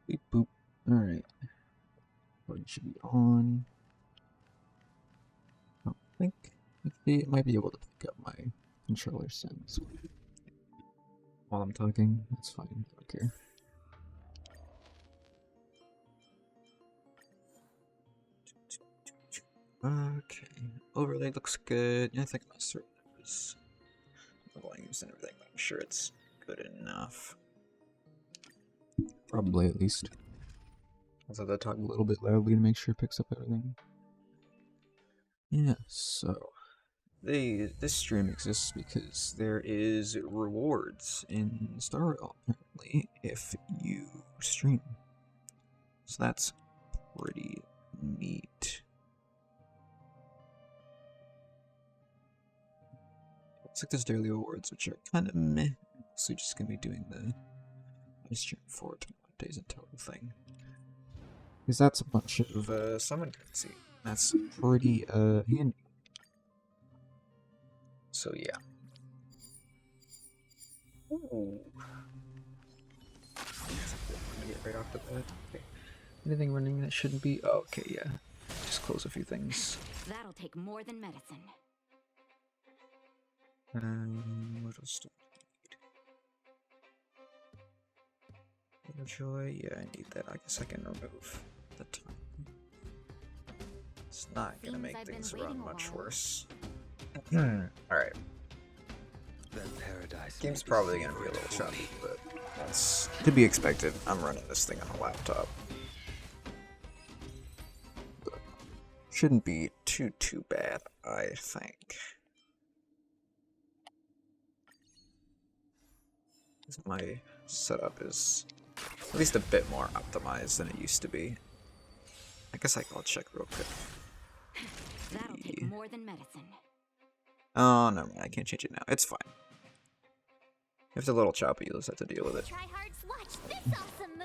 Beep boop. Alright. Button should be on. I think it might be able to pick up my controller sounds while I'm talking. That's fine. I don't care. Okay. Overlay looks good. I think my certain numbers, volumes and everything, but I'm sure it's good enough. Probably at least. Also, I have to talk a little bit loudly to make sure it picks up everything. Yeah, so this stream exists because there is rewards in Star Rail, apparently, if you stream. So that's pretty neat. Looks like there's daily awards, which are kind of meh. So just gonna be doing the stream for 21 days until the thing. Because that's a bunch of summon currency. That's pretty handy. So yeah. Ooh. Get right off the bat. Okay. Anything running that shouldn't be? Oh, okay, yeah. Just close a few things. That'll take more than medicine. What else do I need? Joy? Yeah, I need that. I guess I can remove the time. It's not gonna make things run much worse. Alright. Game's probably gonna be a little choppy, but that's to be expected. I'm running this thing on a laptop. But shouldn't be too bad, I think. My setup is at least a bit more optimized than it used to be. I guess I'll check real quick. That'll take more than medicine. Oh, never mind. I can't change it now. It's fine. If it's a little choppy, you'll just have to deal with it. Tryhards, watch this awesome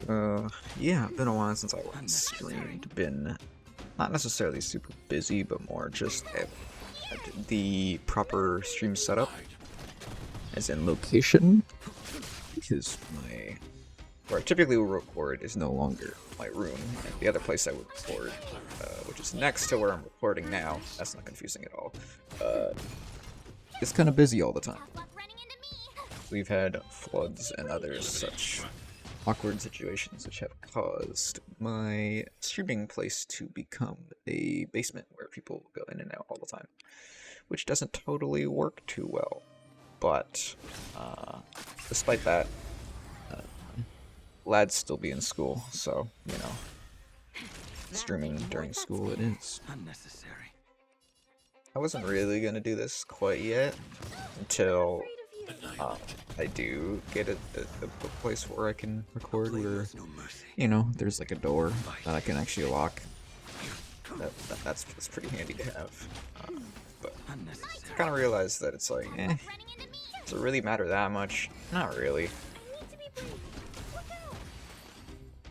move. Yeah, been a while since I streamed. Been not necessarily super busy, but more just at the proper stream setup, as in location, because where I typically will record is no longer my room, and the other place I would record, which is next to where I'm recording now, that's not confusing at all, it's kind of busy all the time. We've had floods and other such awkward situations which have caused my streaming place to become a basement where people go in and out all the time, which doesn't totally work too well. But despite that, lads still be in school, so you know, streaming during school it is. Unnecessary. I wasn't really gonna do this quite yet until I do get a place where I can record where, you know, there's like a door that I can actually lock. That's pretty handy to have. But I kind of realized that it's like, does it really matter that much? Not really.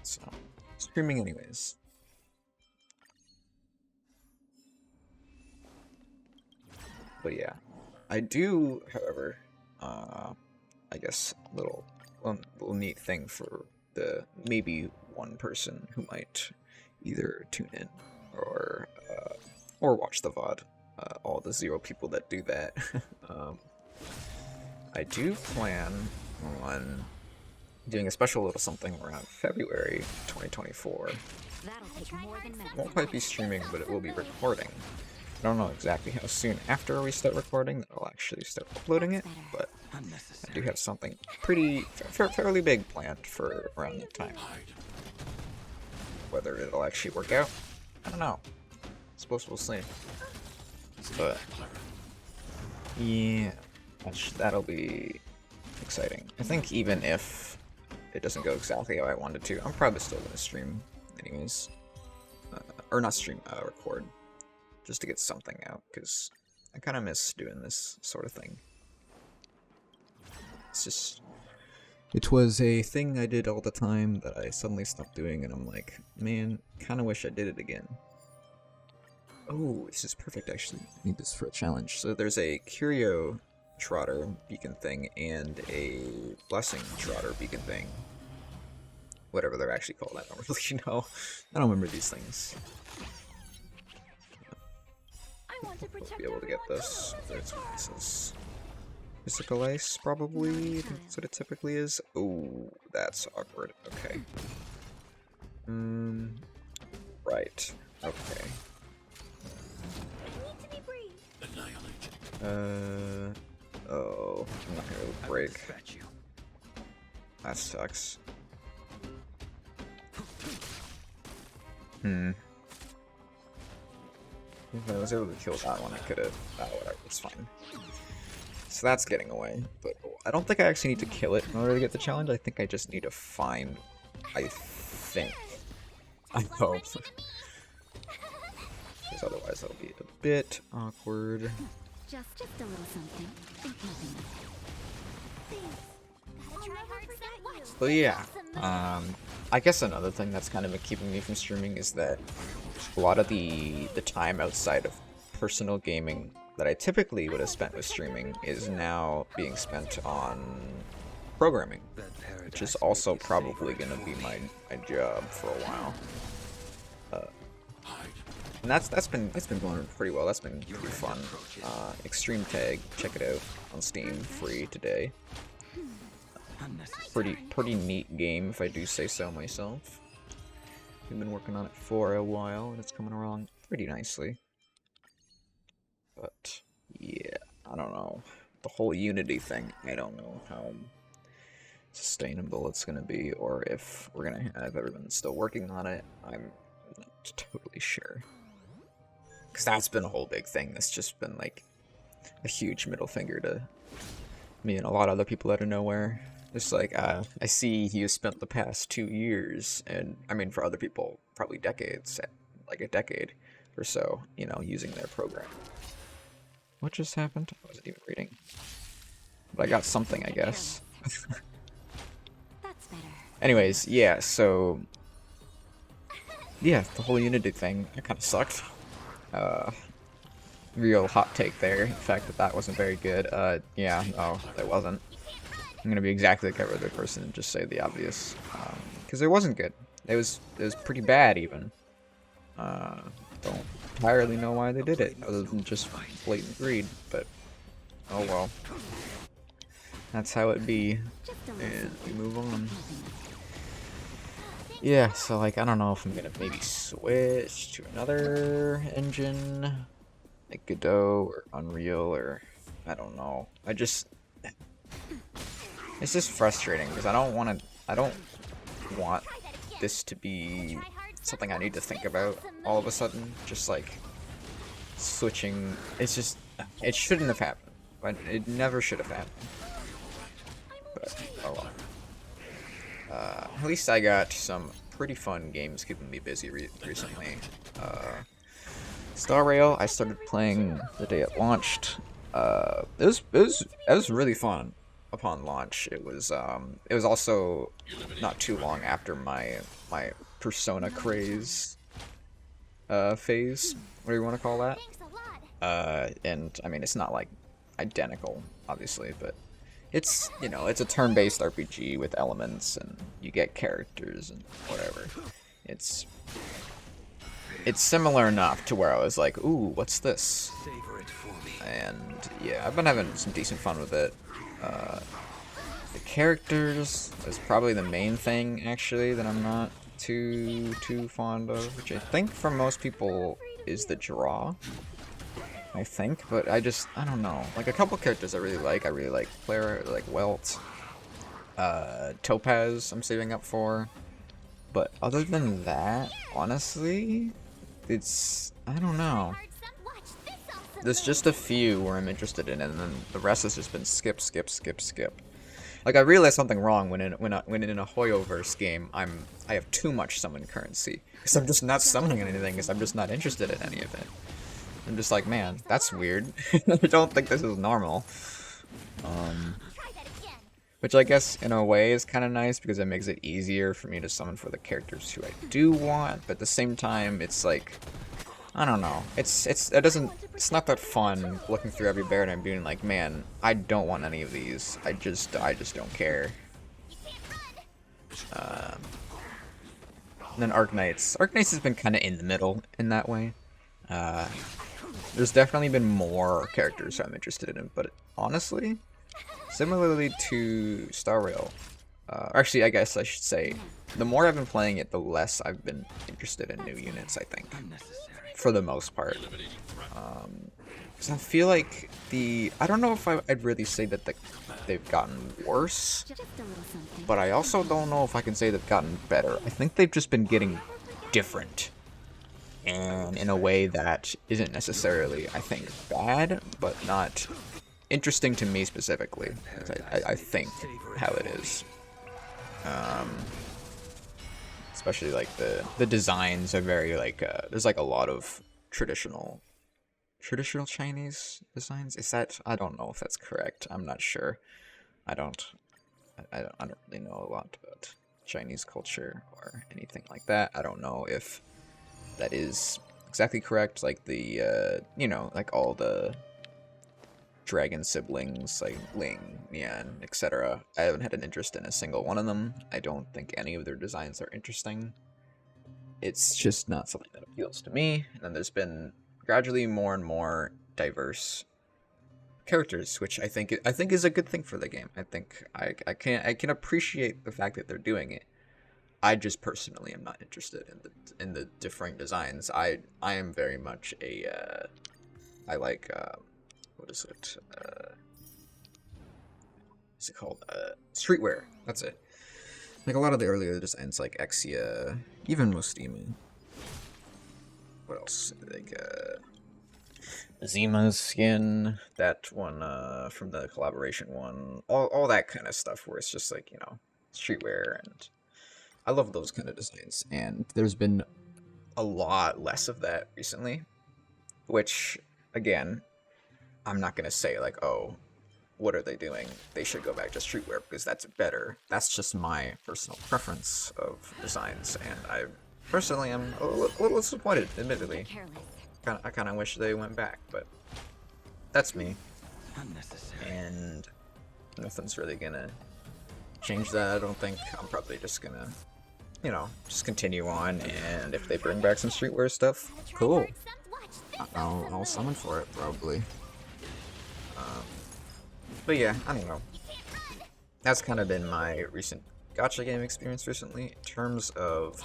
So, streaming anyways. But yeah, I do, however, I guess little neat thing for the maybe one person who might either tune in or watch the VOD. All the 0 people that do that. I do plan on doing a special little something around February 2024. Won't quite be streaming, but it will be recording. I don't know exactly how soon after we start recording that I'll actually start uploading it, but I do have something fairly big planned for around that time. Whether it'll actually work out, I don't know. I suppose we'll see. But yeah, that'll be exciting. I think even if it doesn't go exactly how I wanted to, I'm probably still gonna stream anyways. Or not stream, record. Just to get something out, because I kind of miss doing this sort of thing. It's just... It was a thing I did all the time that I suddenly stopped doing, and I'm like, man, kind of wish I did it again. Oh, this is perfect, actually. I need this for a challenge. So there's a curio Trotter beacon thing and a Blessing Trotter beacon thing. Whatever they're actually called, I don't really know. I don't remember these things. I want to We'll protect be able to get everyone this. from There's Lucifer. this is physical ice, probably. That's what it typically is. Oh, that's awkward. Okay. Right. Okay. I need to be brief. Oh, I'm not gonna be able to break. That sucks. If I was able to kill that one, I could have. Oh, whatever, it's fine. So that's getting away, but I don't think I actually need to kill it in order to get the challenge. I think I just need to find. I think. I hope. Because otherwise that'll be a bit awkward. Just a little something. Think nothing of it. Thanks. Gotta try hard, set you. But yeah, I guess another thing that's kind of been keeping me from streaming is that a lot of the time outside of personal gaming that I typically would have spent with streaming is now being spent on programming, which is also probably going to be my job for a while. And that's been going pretty well. That's been pretty fun. Extreme Tag, check it out on Steam, free today. Pretty neat game, if I do say so myself. We've been working on it for a while, and it's coming along pretty nicely. But yeah, I don't know. The whole Unity thing, I don't know how sustainable it's gonna be, or if we're gonna have everyone still working on it. I'm not totally sure. Because that's been a whole big thing. That's just been like a huge middle finger to me and a lot of other people out of nowhere. It's like, I see you spent the past 2 years, and I mean for other people, probably decades, like a decade or so, you know, using their program. What just happened? I wasn't even reading. But I got something, I guess. That's better. Anyways, yeah, so yeah, the whole Unity thing, it kind of sucked. Real hot take there, the fact that wasn't very good. Yeah, no, it wasn't. I'm gonna be exactly like every other person and just say the obvious, because it wasn't good. It was pretty bad even. Don't entirely know why they did it, other than just blatant greed. But oh well, that's how it be, and we move on. Yeah, so like I don't know if I'm gonna maybe switch to another engine, like Godot or Unreal, or I don't know. It's just frustrating because I don't want this to be something I need to think about all of a sudden. Just like switching, it shouldn't have happened, but it never should have happened. But oh well. At least I got some pretty fun games keeping me busy recently. Star Rail, I started playing the day it launched. It was really fun upon launch. It was also not too long after my Persona craze phase, what do you want to call that? Thanks a lot. And I mean it's not like identical, obviously, but it's, you know, it's a turn-based RPG with elements and you get characters and whatever. It's similar enough to where I was like, ooh, what's this? And yeah, I've been having some decent fun with it. The characters is probably the main thing, actually, that I'm not too fond of, which I think for most people is the draw. I think, but I don't know. Like a couple characters I really like. Clara, like Welt, Topaz I'm saving up for. But other than that, honestly, I don't know. There's just a few where I'm interested in, and then the rest has just been skip. Like I realized something wrong when in a Hoyoverse game, I have too much summon currency, because I'm just not summoning anything, because I'm just not interested in any of it. I'm just like, man, that's weird. I don't think this is normal. Which I guess in a way is kind of nice because it makes it easier for me to summon for the characters who I do want, but at the same time, it's like, I don't know. It's not that fun looking through every bear and being like, man, I don't want any of these. I just don't care. Um, and then Arknights. Arknights has been kind of in the middle in that way. Uh, there's definitely been more characters I'm interested in, but honestly, similarly to Star Rail, actually, I guess I should say, the more I've been playing it, the less I've been interested in new units, I think. For the most part. Because I feel like I don't know if I'd really say that they've gotten worse, Just a little something. but I also don't know if I can say they've gotten better. I think they've just been getting different. And in a way that isn't necessarily, I think, bad, but not interesting to me specifically. I think how it is. Especially like the designs are very like there's like a lot of traditional Chinese designs. Is that, I don't know if that's correct. I'm not sure. I don't really know a lot about Chinese culture or anything like that. I don't know if that is exactly correct. Like the you know, like all the dragon siblings like Ling, Mian, etc. I haven't had an interest in a single one of them. I don't think any of their designs are interesting. It's just not something that appeals to me. And then there's been gradually more and more diverse characters, which I think is a good thing for the game. I think I can appreciate the fact that they're doing it. I just personally am not interested in the differing designs. I am very much a I like what is it? What's it called? Streetwear. That's it. Like a lot of the earlier designs, like Exia, even Mostima. What else? Like Zima's skin, that one from the collaboration one, all that kind of stuff. Where it's just like, you know, streetwear, and I love those kind of designs. And there's been a lot less of that recently, which again, I'm not gonna say like, oh, what are they doing? They should go back to streetwear because that's better. That's just my personal preference of designs, and I personally am a little disappointed, admittedly. Careless. I kind of wish they went back, but that's me, Unnecessary. and nothing's really gonna change that. I don't think. I'm probably just gonna, you know, just continue on, and if they bring back some streetwear stuff, cool. I'll summon for it, probably. But yeah, I don't know. That's kind of been my recent gacha game experience recently. In terms of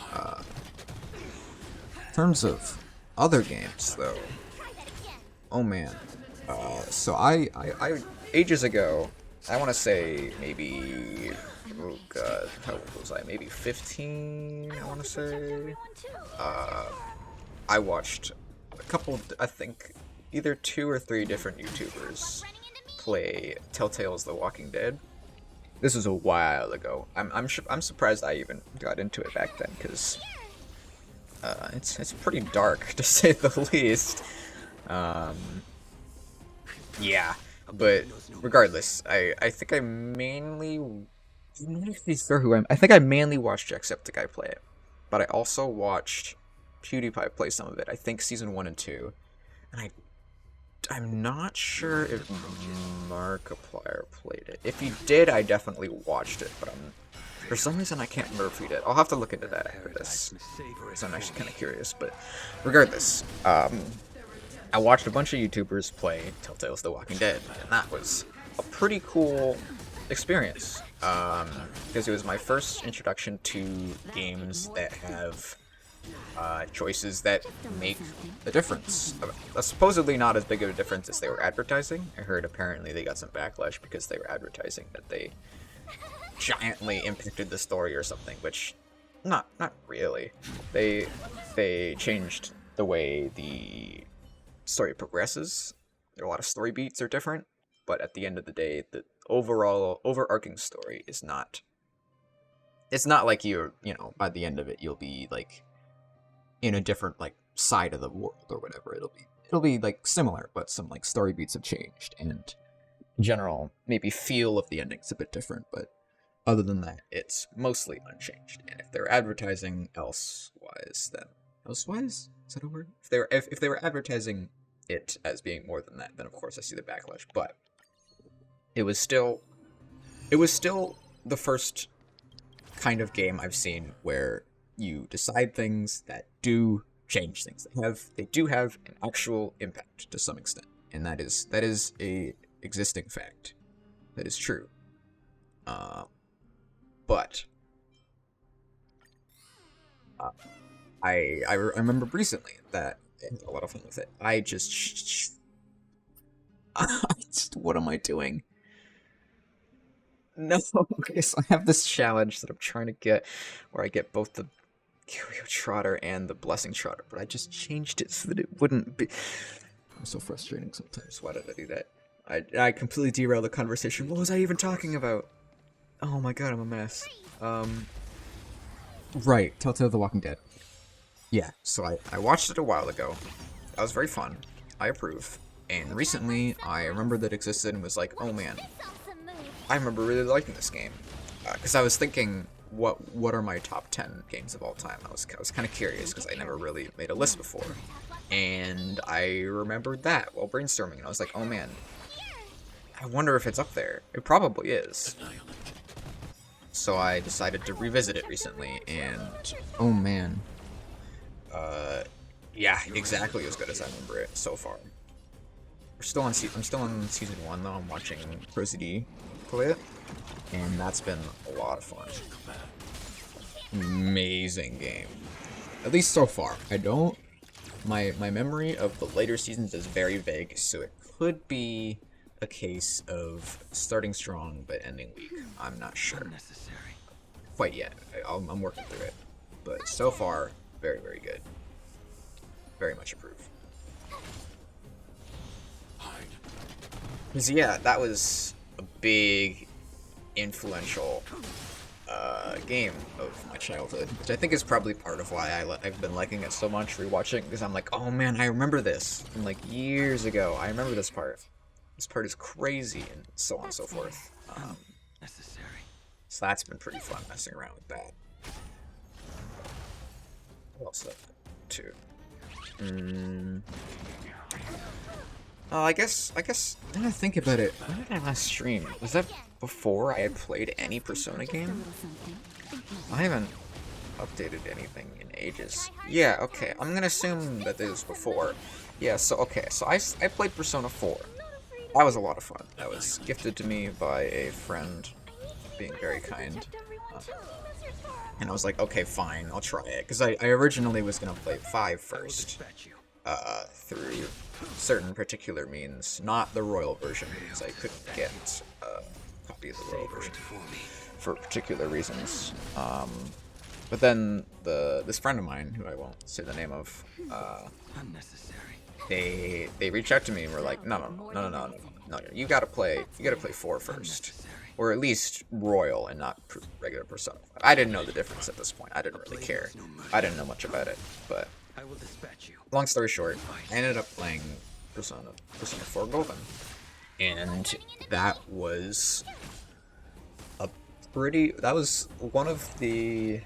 other games, though, oh man. So I ages ago, I want to say maybe, oh god, how old was I? Maybe 15. I want to say. I watched a couple. I think either 2 or 3 different YouTubers play Telltale's The Walking Dead. This was a while ago. I'm surprised I even got into it back then, because it's pretty dark, to say the least. Yeah, but regardless, I think I mainly, I'm not actually sure who I think I mainly watched Jacksepticeye play it, but I also watched PewDiePie play some of it. I think season 1 and 2, and I'm not sure if Markiplier played it. If he did, I definitely watched it, but for some reason I can't remember if he did. I'll have to look into that after this, because I'm actually kind of curious. But regardless, I watched a bunch of YouTubers play Telltale's The Walking Dead, and that was a pretty cool experience, because it was my first introduction to games that have choices that make a difference. Supposedly not as big of a difference as they were advertising. I heard apparently they got some backlash because they were advertising that they giantly impacted the story or something, which not really. They changed the way the story progresses. There are a lot of story beats are different, but at the end of the day, the overall overarching story is not. It's not like you know, by the end of it you'll be like in a different like side of the world or whatever. It'll be like similar, but some like story beats have changed, and in general maybe feel of the ending's a bit different, but other than that it's mostly unchanged. And if they're advertising elsewise, then Housewives? Is that a word? If they were advertising it as being more than that, then of course I see the backlash. But it was still the first kind of game I've seen where you decide things that do change things. They do have an actual impact to some extent, and that is a existing fact. That is true. But I remember recently that I had a lot of fun with it. I just what am I doing? No, okay, so I have this challenge that I'm trying to get, where I get both the Curio Trotter and the Blessing Trotter, but I just changed it so that it wouldn't be. I'm so frustrating sometimes. Why did I do that? I completely derailed the conversation. What was I even talking about? Oh my god, I'm a mess. Right, Telltale The Walking Dead. Yeah, so I watched it a while ago. That was very fun. I approve. And recently, I remembered that it existed and was like, oh man, I remember really liking this game. Because I was thinking, what are my top 10 games of all time? I was kind of curious because I never really made a list before. And I remembered that while brainstorming, and I was like, oh man, I wonder if it's up there. It probably is. So I decided to revisit it recently, and oh man. Yeah, exactly as good as I remember it so far. I'm still on season 1 though. I'm watching ProZD play it, and that's been a lot of fun. Amazing game. At least so far. My memory of the later seasons is very vague, so it could be a case of starting strong but ending weak. I'm not sure quite yet. I'm working through it, but so far, very, very good. Very much approve. Because yeah, that was a big, influential game of my childhood, which I think is probably part of why I've been liking it so much, rewatching, because I'm like, oh man, I remember this from like years ago. I remember this part. This part is crazy, and so on and so forth. So that's been pretty fun messing around with that. What else did I do? I guess, now I think about it, when did I last stream? Was that before I had played any Persona game? I haven't updated anything in ages. Yeah, okay, I'm gonna assume that this was before. Yeah, so, okay, so I played Persona 4. That was a lot of fun. That was gifted to me by a friend, being very kind. And I was like, okay, fine, I'll try it. Because I originally was going to play 5 first. Through certain particular means. Not the royal version, because I couldn't get a copy of the royal version for particular reasons. But then this friend of mine, who I won't say the name of, they reached out to me and were like, no, you gotta play 4 first. Or at least Royal and not regular Persona 5. I didn't know the difference at this point. I didn't really care. I didn't know much about it. But long story short, I ended up playing Persona 4 Golden. And that was one of the...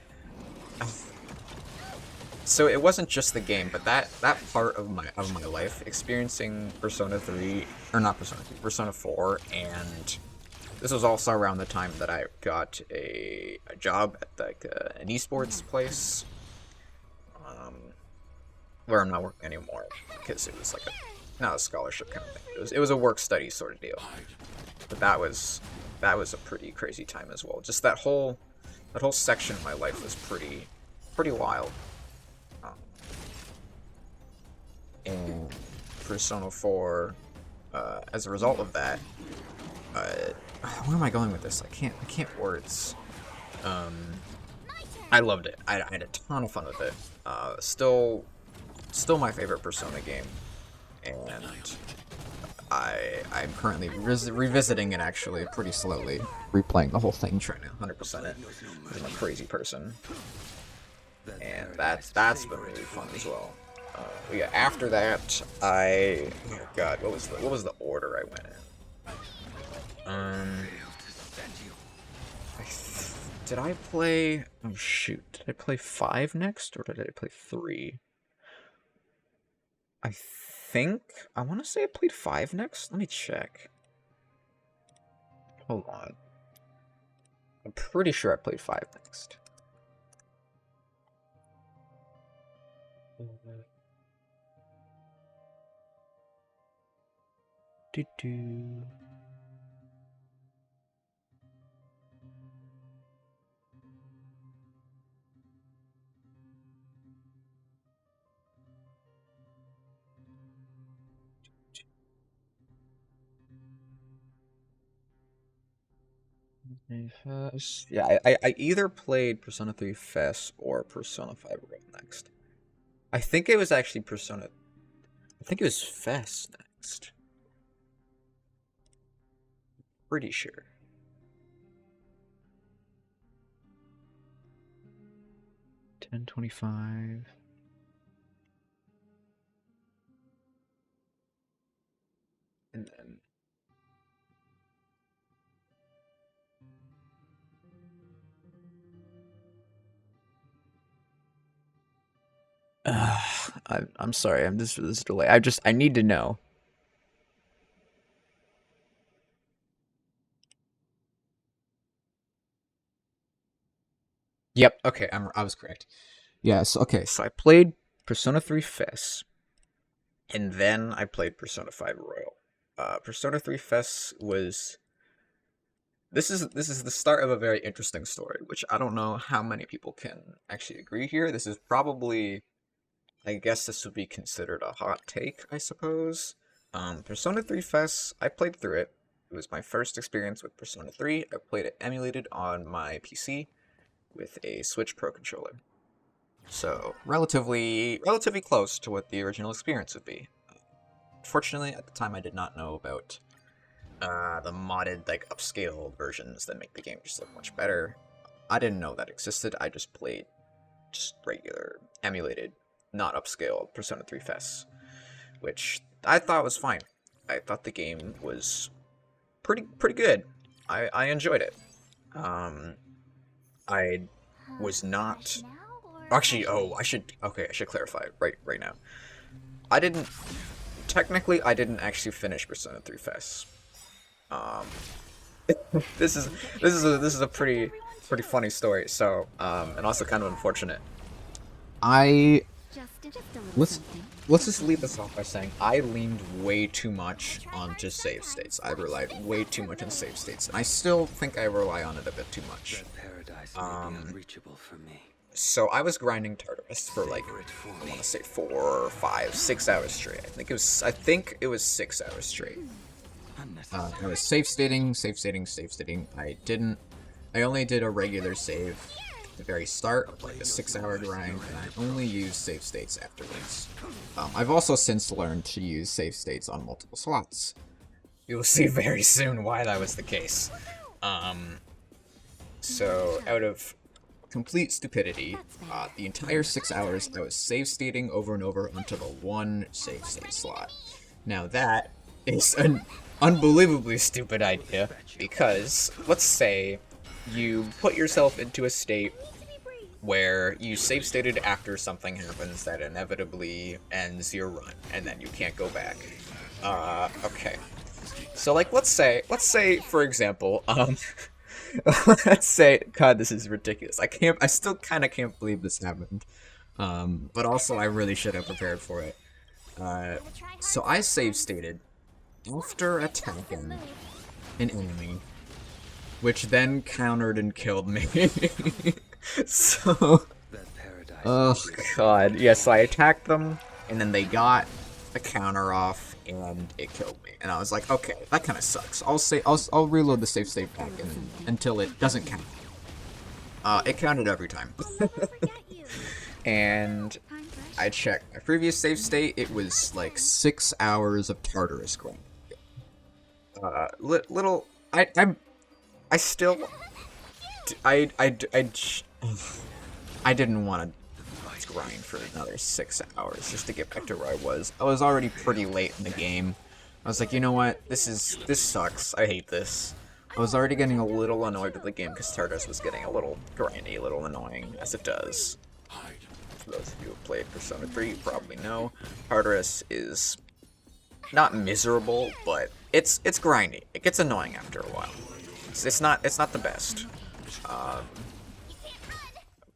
So it wasn't just the game, but that part of my life, experiencing Persona 3, or not Persona 3, Persona 4, and this was also around the time that I got a job at like an esports place, where I'm not working anymore because it was like not a scholarship kind of thing. It was a work study sort of deal. But that was a pretty crazy time as well. Just that whole section of my life was pretty wild. In Persona 4, as a result of that, where am I going with this? I can't words. I loved it. I had a ton of fun with it. Still my favorite Persona game, and I'm currently revisiting it actually pretty slowly, replaying the whole thing, trying to 100% it. I'm a crazy person, and that's been really fun as well. But yeah, after that, oh god, what was the order I went in? Did I play... Oh shoot, did I play 5 next, or did I play 3? I think I want to say I played 5 next. Let me check. Hold on. I'm pretty sure I played 5 next. Do-do. FS. Yeah, I either played Persona 3 FES or Persona 5 Royal next. I think it was actually Persona. I think it was FES next. Pretty sure. $10.25. And then. I'm sorry. I'm just for this delay. I need to know. Yep. Okay. I was correct. Yes. Okay. So I played Persona 3 FES, and then I played Persona 5 Royal. Persona 3 FES was. This is the start of a very interesting story, which I don't know how many people can actually agree here. This is probably, I guess this would be considered a hot take, I suppose. Persona 3 FES, I played through it. It was my first experience with Persona 3. I played it emulated on my PC with a Switch Pro controller. So, relatively close to what the original experience would be. Fortunately, at the time I did not know about the modded, like, upscale versions that make the game just look much better. I didn't know that existed. I just played just regular, emulated, not upscale Persona 3 FES, which I thought was fine. I thought the game was pretty good. I enjoyed it. I was not actually. Oh, I should clarify right now. I didn't I didn't actually finish Persona 3 FES. Um, this is a pretty funny story. So, and also kind of unfortunate. I let's just leave this off by saying I leaned way too much on just save states. I relied way too much on save states, and I still think I rely on it a bit too much. So I was grinding Tartarus for like, I want to say 4, 5, 6 hours straight. I think it was 6 hours straight. I was save stating. I only did a regular save at the very start of like a 6-hour grind, and I only used save states afterwards. I've also since learned to use save states on multiple slots. You'll see very soon why that was the case. So out of complete stupidity, the entire 6 hours I was save stating over and over until the one save state slot. Now that is an unbelievably stupid idea, because let's say you put yourself into a state where you save stated after something happens that inevitably ends your run, and then you can't go back. Okay. So like let's say for example, let's say, God, this is ridiculous. I still kinda can't believe this happened. But also I really should have prepared for it. So I save stated after attacking an enemy, which then countered and killed me. So, oh god, yeah. So I attacked them, and then they got a counter off, and it killed me. And I was like, okay, that kind of sucks. I'll reload the save state pack until it doesn't count. It counted every time. And I checked my previous save state. It was like 6 hours of Tartarus grind. I didn't want to grind for another 6 hours just to get back to where I was. I was already pretty late in the game. I was like, you know what, this sucks, I hate this. I was already getting a little annoyed with the game because Tartarus was getting a little grindy, a little annoying, as it does. For those of you who played Persona 3, you probably know Tartarus is not miserable, but it's grindy. It gets annoying after a while. It's not the best.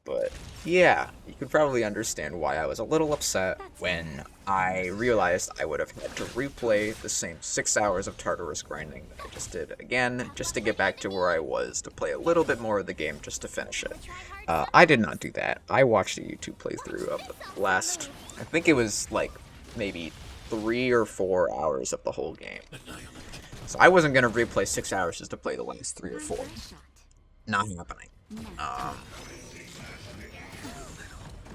But yeah, you could probably understand why I was a little upset when I realized I would have had to replay the same 6 hours of Tartarus grinding that I just did again, just to get back to where I was, to play a little bit more of the game just to finish it. I did not do that. I watched a YouTube playthrough of the last, I think it was like maybe 3 or 4 hours of the whole game. So I wasn't going to replay 6 hours just to play the last 3 or 4. Not happening.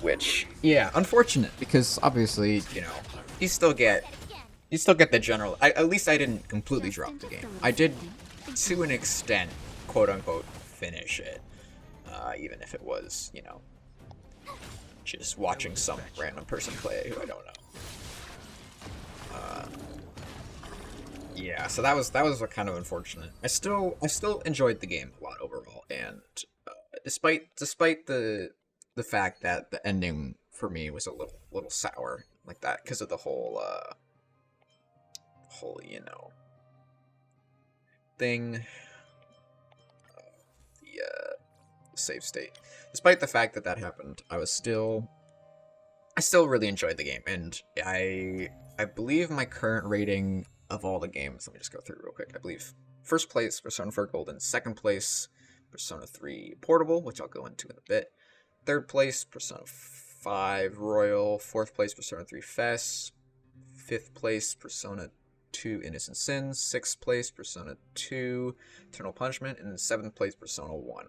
Which, yeah, unfortunate, because obviously, you know, you still get the general, at least I didn't completely drop the game. I did, to an extent, quote-unquote, finish it, even if it was, you know, just watching some random person play who I don't know. Yeah, so that was kind of unfortunate. I still enjoyed the game a lot overall, and despite the fact that the ending for me was a little sour like that because of the whole you know thing, the save state. Despite the fact that happened, I still really enjoyed the game, and I believe my current rating of all the games, let me just go through real quick. I believe first place Persona 4 Golden, second place Persona 3 Portable, which I'll go into in a bit. Third place, Persona 5 Royal. Fourth place, Persona 3 Fest. Fifth place, Persona 2 Innocent Sins. Sixth place, Persona 2 Eternal Punishment. And then seventh place, Persona 1.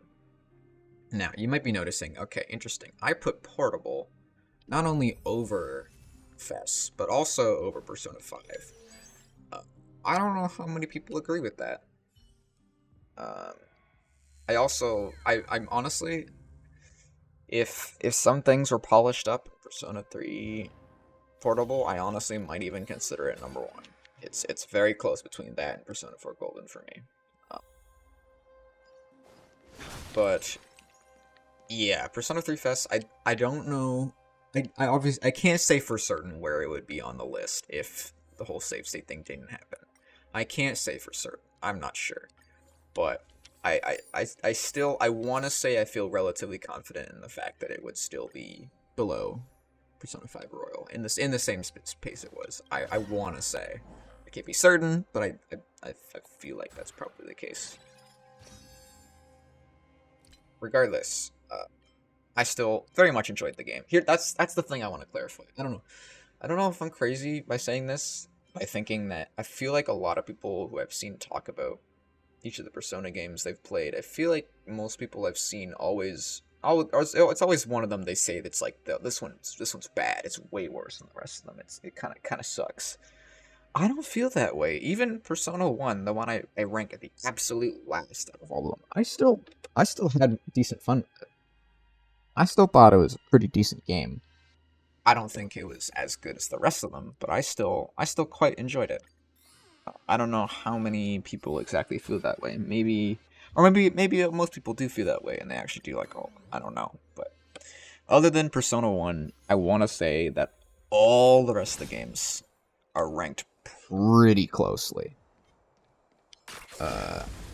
Now, you might be noticing, okay, interesting. I put Portable not only over Fest, but also over Persona 5. I don't know how many people agree with that. I'm honestly... If some things were polished up in Persona 3 Portable, I honestly might even consider it number 1. It's very close between that and Persona 4 Golden for me. But yeah, Persona 3 Fest, I don't know. I can't say for certain where it would be on the list if the whole save state thing didn't happen. I can't say for certain. I'm not sure. But I want to say I feel relatively confident in the fact that it would still be below Persona 5 Royal in the same pace it was. I want to say. I can't be certain, but I feel like that's probably the case. Regardless, I still very much enjoyed the game. Here, that's the thing I want to clarify. I don't know if I'm crazy by saying this, by thinking that I feel like a lot of people who I've seen talk about each of the Persona games they've played, I feel like most people I've seen it's always one of them they say that's like, this one's bad, it's way worse than the rest of them, it kind of sucks. I don't feel that way. Even Persona 1, the one I rank at the absolute last out of all of them, I still had decent fun with it. I still thought it was a pretty decent game. I don't think it was as good as the rest of them, but I still quite enjoyed it. I don't know how many people exactly feel that way. Maybe most people do feel that way, and they actually do like, oh, I don't know. But other than Persona 1, I want to say that all the rest of the games are ranked pretty closely.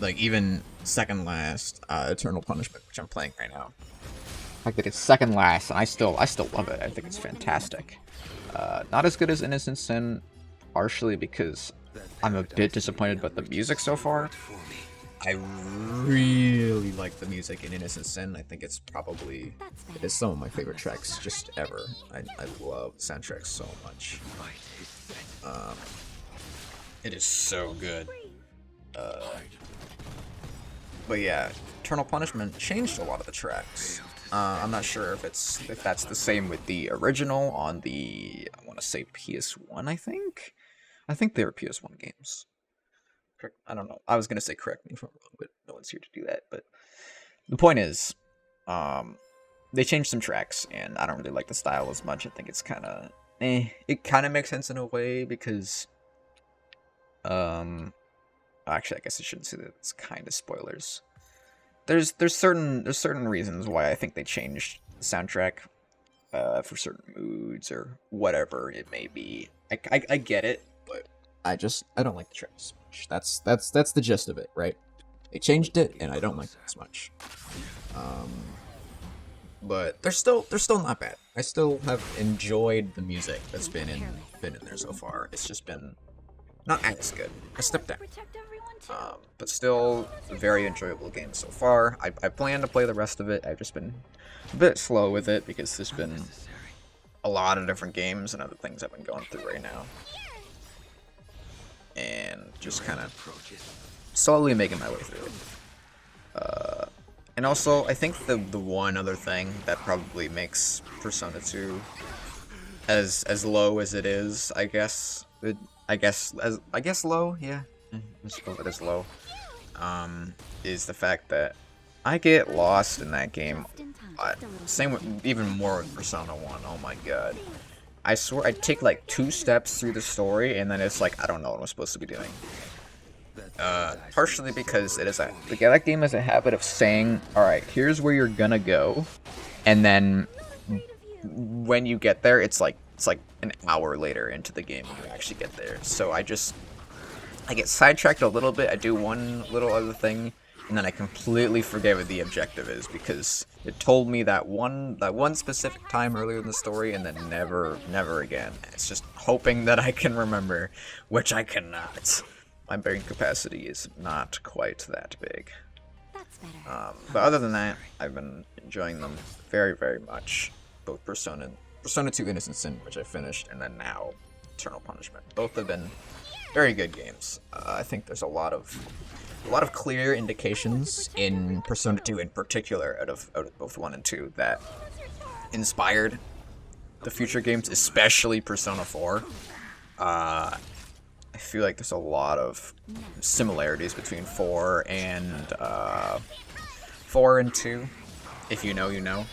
Like even second last, Eternal Punishment, which I'm playing right now. The fact that it's second last, and I still love it. I think it's fantastic. Not as good as Innocent Sin, partially because I'm a bit disappointed about the music so far. I really like the music in Innocent Sin. I think it is some of my favorite tracks just ever. I love the soundtrack so much. It is so good. But yeah, Eternal Punishment changed a lot of the tracks. I'm not sure if that's the same with the original on the, I want to say PS1, I think they were PS1 games. I don't know. I was going to say correct me if I'm wrong, but no one's here to do that. But the point is, they changed some tracks, and I don't really like the style as much. I think it's kind of, It kind of makes sense in a way because, actually, I guess I shouldn't say that it's kind of spoilers. There's certain reasons why I think they changed the soundtrack. for certain moods or whatever it may be. I get it, but I don't like the trailer as much. That's the gist of it, right? They changed it, and I don't like it as much. But they're still not bad. I still have enjoyed the music that's been in there so far. It's just been not as good. A step down. But still a very enjoyable game so far. I plan to play the rest of it. I've just been a bit slow with it because there's been a lot of different games and other things I've been going through right now. And just kind of slowly making my way through it. And also, I think the one other thing that probably makes Persona 2 as low as it is, I guess low, yeah. Let's go with it as low. Is the fact that I get lost in that game. Same with, even more with Persona 1. Oh my god. I swear I take like 2 steps through the story and then it's like I don't know what I'm supposed to be doing. Partially because that game has a habit of saying, alright, here's where you're gonna go, and then when you get there, it's like an hour later into the game when you actually get there. So I get sidetracked a little bit, I do one little other thing, and then I completely forget what the objective is, because it told me that one specific time earlier in the story, and then never again. It's just hoping that I can remember, which I cannot. My brain capacity is not quite that big. But other than that, I've been enjoying them very, very much. Both Persona 2 Innocent Sin, which I finished, and then now Eternal Punishment. Both have been very good games. I think there's a lot of clear indications in Persona 2 in particular, out of both 1 and 2, that inspired the future games, especially Persona 4. I feel like there's a lot of similarities between 4 and 2. If you know, you know.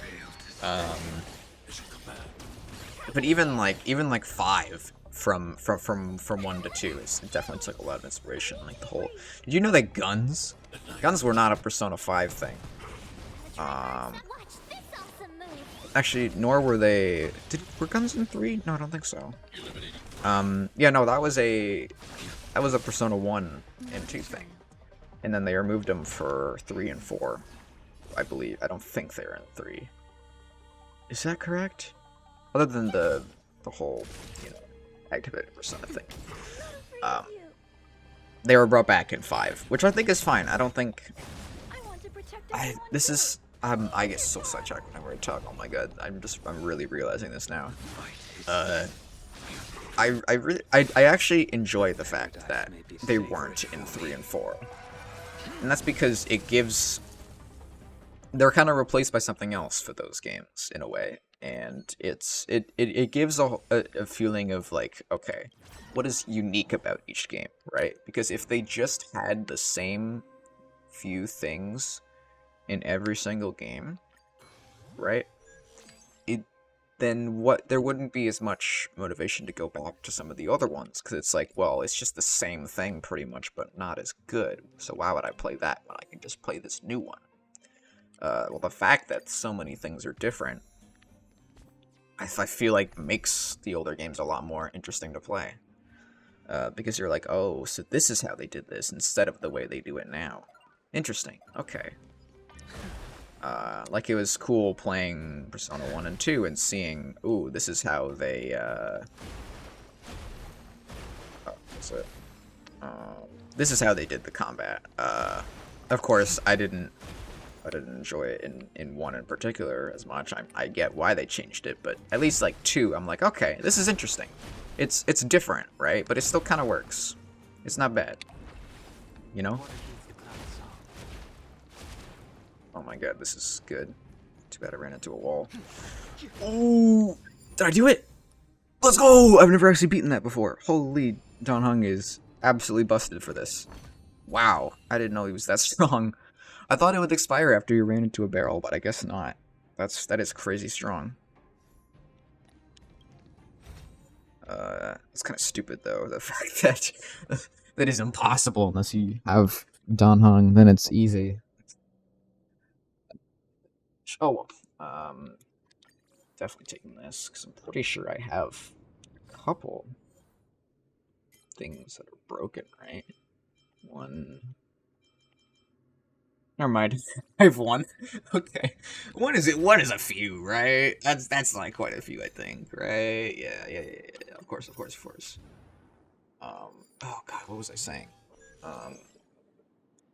But even like 5 from 1 to 2 it definitely took a lot of inspiration. Like the whole. Did you know that guns were not a Persona 5 thing? Actually, nor were they. Were guns in 3? No, I don't think so. Yeah, no, that was a Persona 1 and 2 thing. And then they removed them for 3 and 4, I believe. I don't think they're in 3. Is that correct? Other than the whole, activated Persona thing. They were brought back in 5, which I think is fine. I don't think... I get so sidetracked whenever I talk. Oh my god, I'm really realizing this now. I actually enjoy the fact that they weren't in 3 and 4. And that's because they're kind of replaced by something else for those games, in a way. And it gives a feeling of like, okay, what is unique about each game, right? Because if they just had the same few things in every single game, right? Then there wouldn't be as much motivation to go back to some of the other ones, because it's like, well, it's just the same thing pretty much, but not as good. So why would I play that when I can just play this new one? Well, the fact that so many things are different, I feel like makes the older games a lot more interesting to play. Because you're like, oh, so this is how they did this instead of the way they do it now. Interesting. Okay. Like it was cool playing Persona 1 and 2 and seeing, ooh, this is how they, this is how they did the combat. Of course, I didn't enjoy it in 1 in particular as much. I get why they changed it, but at least like 2, I'm like, okay, this is interesting. It's different, right? But it still kind of works. It's not bad. You know? Oh my god, this is good. Too bad I ran into a wall. Oh! Did I do it? Let's go! I've never actually beaten that before. Holy, Don Hung is absolutely busted for this. Wow, I didn't know he was that strong. I thought it would expire after you ran into a barrel, but I guess not. That is crazy strong. It's kind of stupid though, the fact that that is impossible unless you have Don Hung, then it's easy. Oh, definitely taking this, because I'm pretty sure I have a couple things that are broken, right? One... Never mind. I have one. Okay. One is a few, right? That's like quite a few, I think, right? Yeah. Of course. Oh god, what was I saying? Um,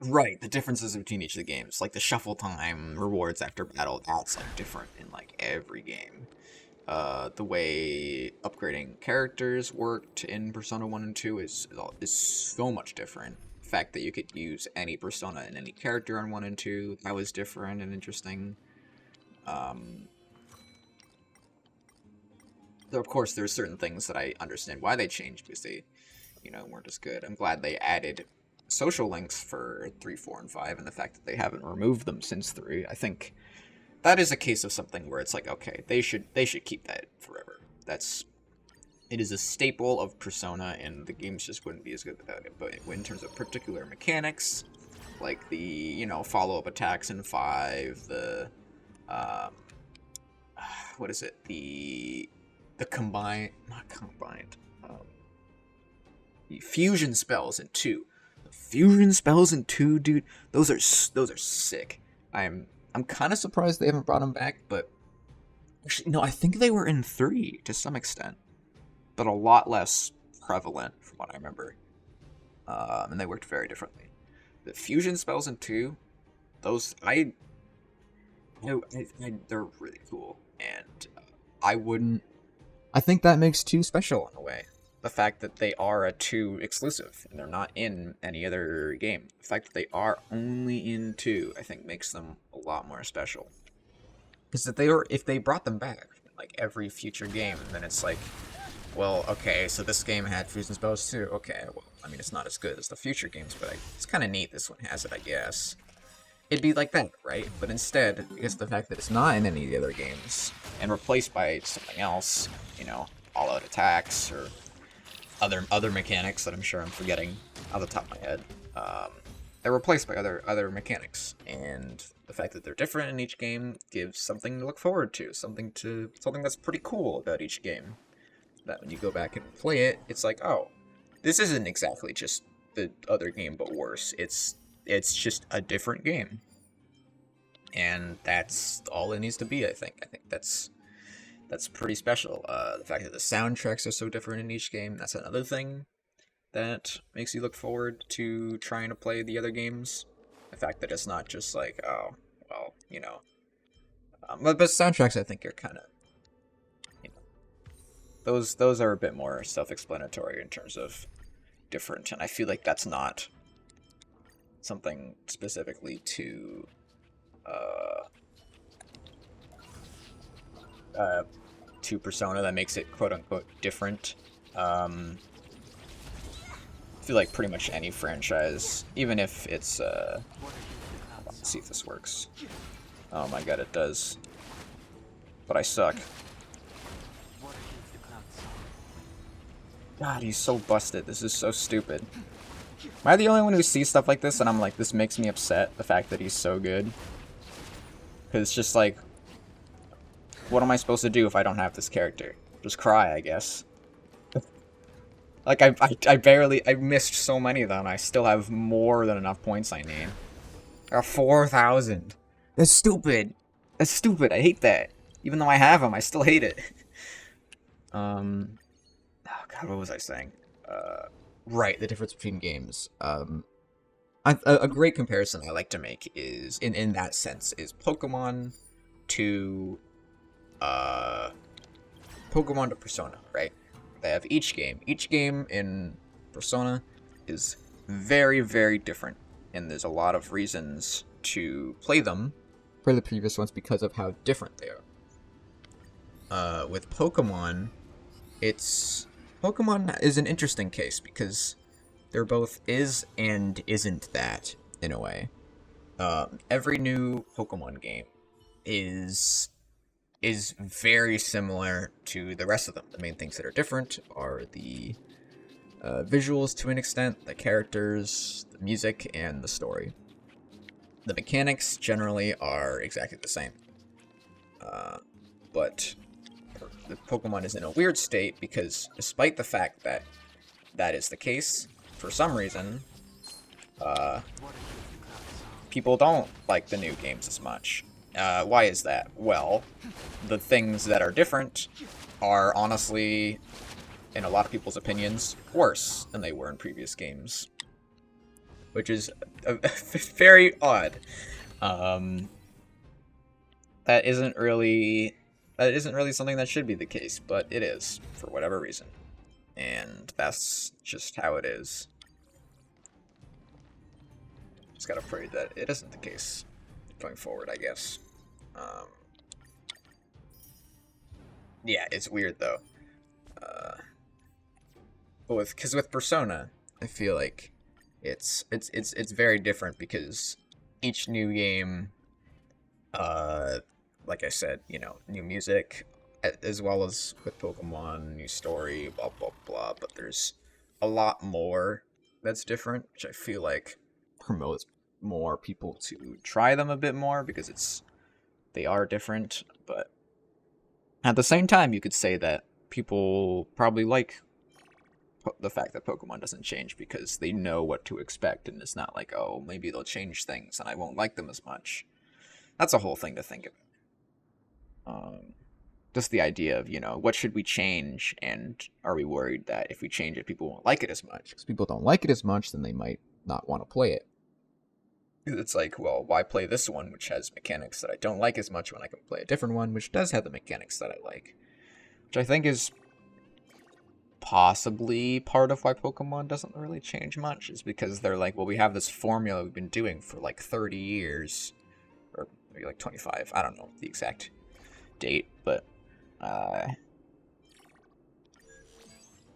right, the differences between each of the games, like the shuffle time, rewards after battle, that's like different in like every game. The way upgrading characters worked in Persona 1 and 2 is so much different. The fact that you could use any persona and any character on 1 and 2, that was different and interesting. Though of course there's certain things that I understand why they changed, because they, weren't as good. I'm glad they added social links for 3, 4, and 5, and the fact that they haven't removed them since 3. I think that is a case of something where it's like, okay, they should keep that forever. It is a staple of Persona, and the games just wouldn't be as good without it. But in terms of particular mechanics, like the follow-up attacks in 5, the what is it, the combined, not combined, the fusion spells in 2. The fusion spells in 2, dude, those are sick. I'm kind of surprised they haven't brought them back, but actually, no, I think they were in 3 to some extent, but a lot less prevalent from what I remember. And they worked very differently. The fusion spells in 2, those they're really cool, and I think that makes 2 special in a way. The fact that they are a 2 exclusive and they're not in any other game. The fact that they are only in 2, I think, makes them a lot more special. Because if they brought them back like every future game, then it's like, well, okay, so this game had fusion spells too. Okay, well, I mean, it's not as good as the future games, but it's kind of neat this one has it, I guess. It'd be like that, right? But instead, because of the fact that it's not in any of the other games and replaced by something else, all-out attacks or other mechanics that I'm sure I'm forgetting off the top of my head, they're replaced by other mechanics, and the fact that they're different in each game gives something to look forward to, something that's pretty cool about each game. That when you go back and play it, it's like, oh, this isn't exactly just the other game but worse. It's just a different game, and that's all it needs to be. I think that's pretty special. The fact that the soundtracks are so different in each game, that's another thing that makes you look forward to trying to play the other games. The fact that it's not just like, oh, well, but soundtracks, I think, are kind of, those are a bit more self-explanatory in terms of different, and I feel like that's not something specifically to Persona that makes it quote-unquote different. I feel like pretty much any franchise, even if it's let's see if this works. Oh my god, it does. But I suck. God, he's so busted. This is so stupid. Am I the only one who sees stuff like this and I'm like, this makes me upset, the fact that he's so good? Because it's just like, what am I supposed to do if I don't have this character? Just cry, I guess. Like, I missed so many of them. I still have more than enough points I need. I got 4,000. That's stupid. That's stupid. I hate that. Even though I have them, I still hate it. Oh god, what was I saying? Right, the difference between games. A great comparison I like to make is, in that sense, is Pokemon to Persona, right? They have each game. Each game in Persona is very, very different, and there's a lot of reasons to play them for the previous ones because of how different they are. With Pokemon, Pokemon is an interesting case because they're both is and isn't that, in a way. Every new Pokemon game is very similar to the rest of them. The main things that are different are the visuals to an extent, the characters, the music, and the story. The mechanics generally are exactly the same. But Pokemon is in a weird state because despite the fact that that is the case, for some reason, people don't like the new games as much. Why is that? Well, the things that are different are honestly, in a lot of people's opinions, worse than they were in previous games. Which is very odd. That isn't really something that should be the case, but it is, for whatever reason. And that's just how it is. Just gotta pray that it isn't the case going forward, I guess. Yeah, it's weird though. But with Persona, I feel like it's very different because each new game, like I said, you know, new music, as well as with Pokemon, new story, blah blah blah. But there's a lot more that's different, which I feel like promotes more people to try them a bit more because they are different. But at the same time, you could say that people probably like the fact that Pokemon doesn't change because they know what to expect, and it's not like, oh, maybe they'll change things and I won't like them as much. That's a whole thing to think about. Just the idea of, you know, what should we change, and are we worried that if we change it, people won't like it as much? Because people don't like it as much, then they might not want to play it. It's like, well, why play this one, which has mechanics that I don't like as much, when I can play a different one, which does have the mechanics that I like? Which I think is possibly part of why Pokemon doesn't really change much, is because they're like, well, we have this formula we've been doing for like 30 years, or maybe like 25, I don't know the exact date, but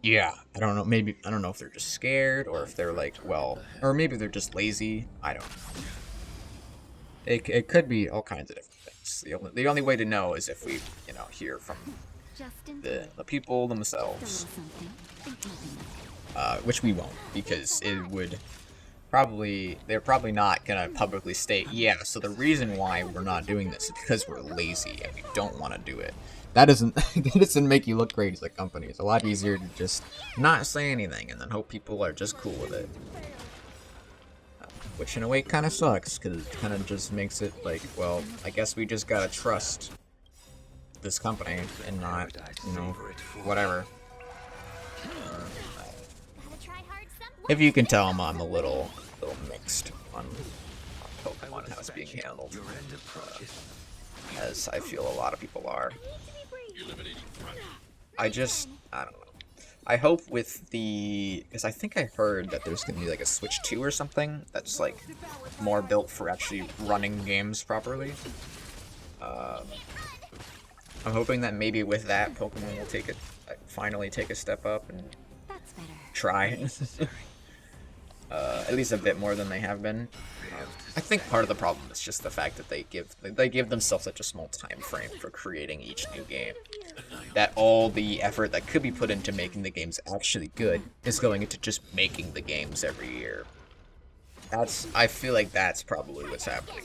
yeah, I don't know, I don't know if they're just scared, or if they're like, well, or maybe they're just lazy, I don't know. It could be all kinds of different things. The only way to know is if we, you know, hear from the people themselves, which we won't, because it would they're probably not gonna publicly state, yeah, so the reason why we're not doing this is because we're lazy and we don't want to do it. That doesn't make you look great as a company. It's a lot easier to just not say anything and then hope people are just cool with it. Which in a way kind of sucks, because it kind of just makes it like, well, I guess we just gotta trust this company and not, you know, whatever. If you can tell, I'm a little mixed on Pokemon, how it's being handled, as I feel a lot of people are. I don't know. I hope with because I think I heard that there's gonna be like a Switch 2 or something that's like more built for actually running games properly. I'm hoping that maybe with that, Pokemon will finally take a step up and try. At least a bit more than they have been. I think part of the problem is just the fact that they give themselves such a small time frame for creating each new game, that all the effort that could be put into making the games actually good is going into just making the games every year. I feel like that's probably what's happening.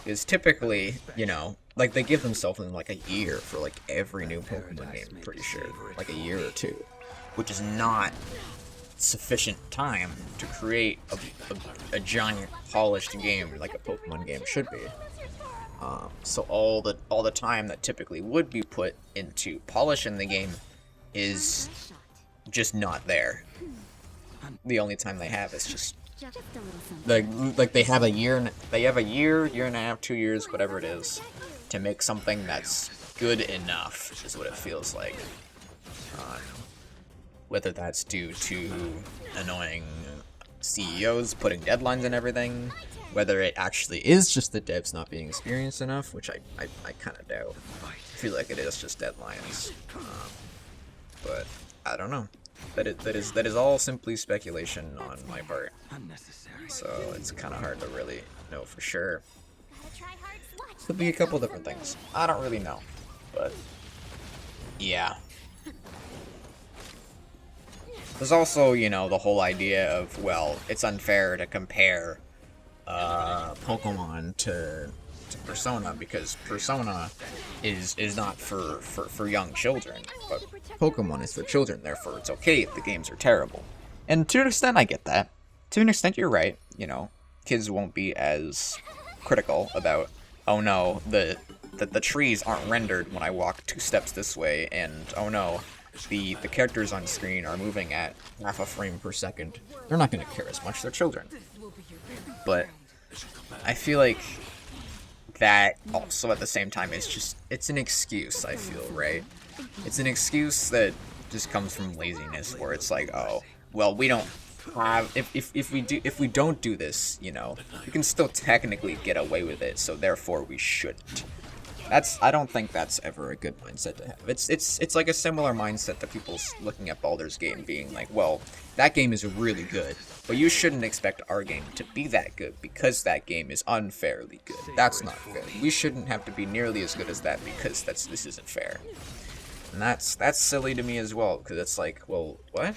Is typically, you know, like they give themselves like a year for like every new Pokemon game, I'm pretty sure, like a year or two, which is not sufficient time to create a giant polished game like a Pokemon game should be. So all the time that typically would be put into polishing the game is just not there. The only time they have is just like they have a year and a half, 2 years, whatever it is, to make something that's good enough, is what it feels like. Whether that's due to annoying CEOs putting deadlines and everything, whether it actually is just the devs not being experienced enough, which I kind of doubt. I feel like it is just deadlines. But I don't know. That is all simply speculation on my part. So it's kind of hard to really know for sure. Could be a couple different things. I don't really know. But yeah. There's also, you know, the whole idea of, well, it's unfair to compare Pokemon to to Persona, because Persona is not for young children, but Pokemon is for children, therefore it's okay if the games are terrible. And to an extent, I get that. To an extent, you're right. You know, kids won't be as critical about, oh no, the trees aren't rendered when I walk 2 steps this way, and oh no, the characters on screen are moving at half a frame per second. They're not going to care as much, they're children. But I feel like that also at the same time is just, it's an excuse, I feel, right? It's an excuse that just comes from laziness, where it's like, oh, well, we don't have, if we don't do this, you know, we can still technically get away with it, so therefore we shouldn't. I don't think that's ever a good mindset to have. It's like a similar mindset to people looking at Baldur's Gate and being like, well, that game is really good, but you shouldn't expect our game to be that good because that game is unfairly good. That's not fair. We shouldn't have to be nearly as good as that because this isn't fair. And that's silly to me as well, because it's like, well, what?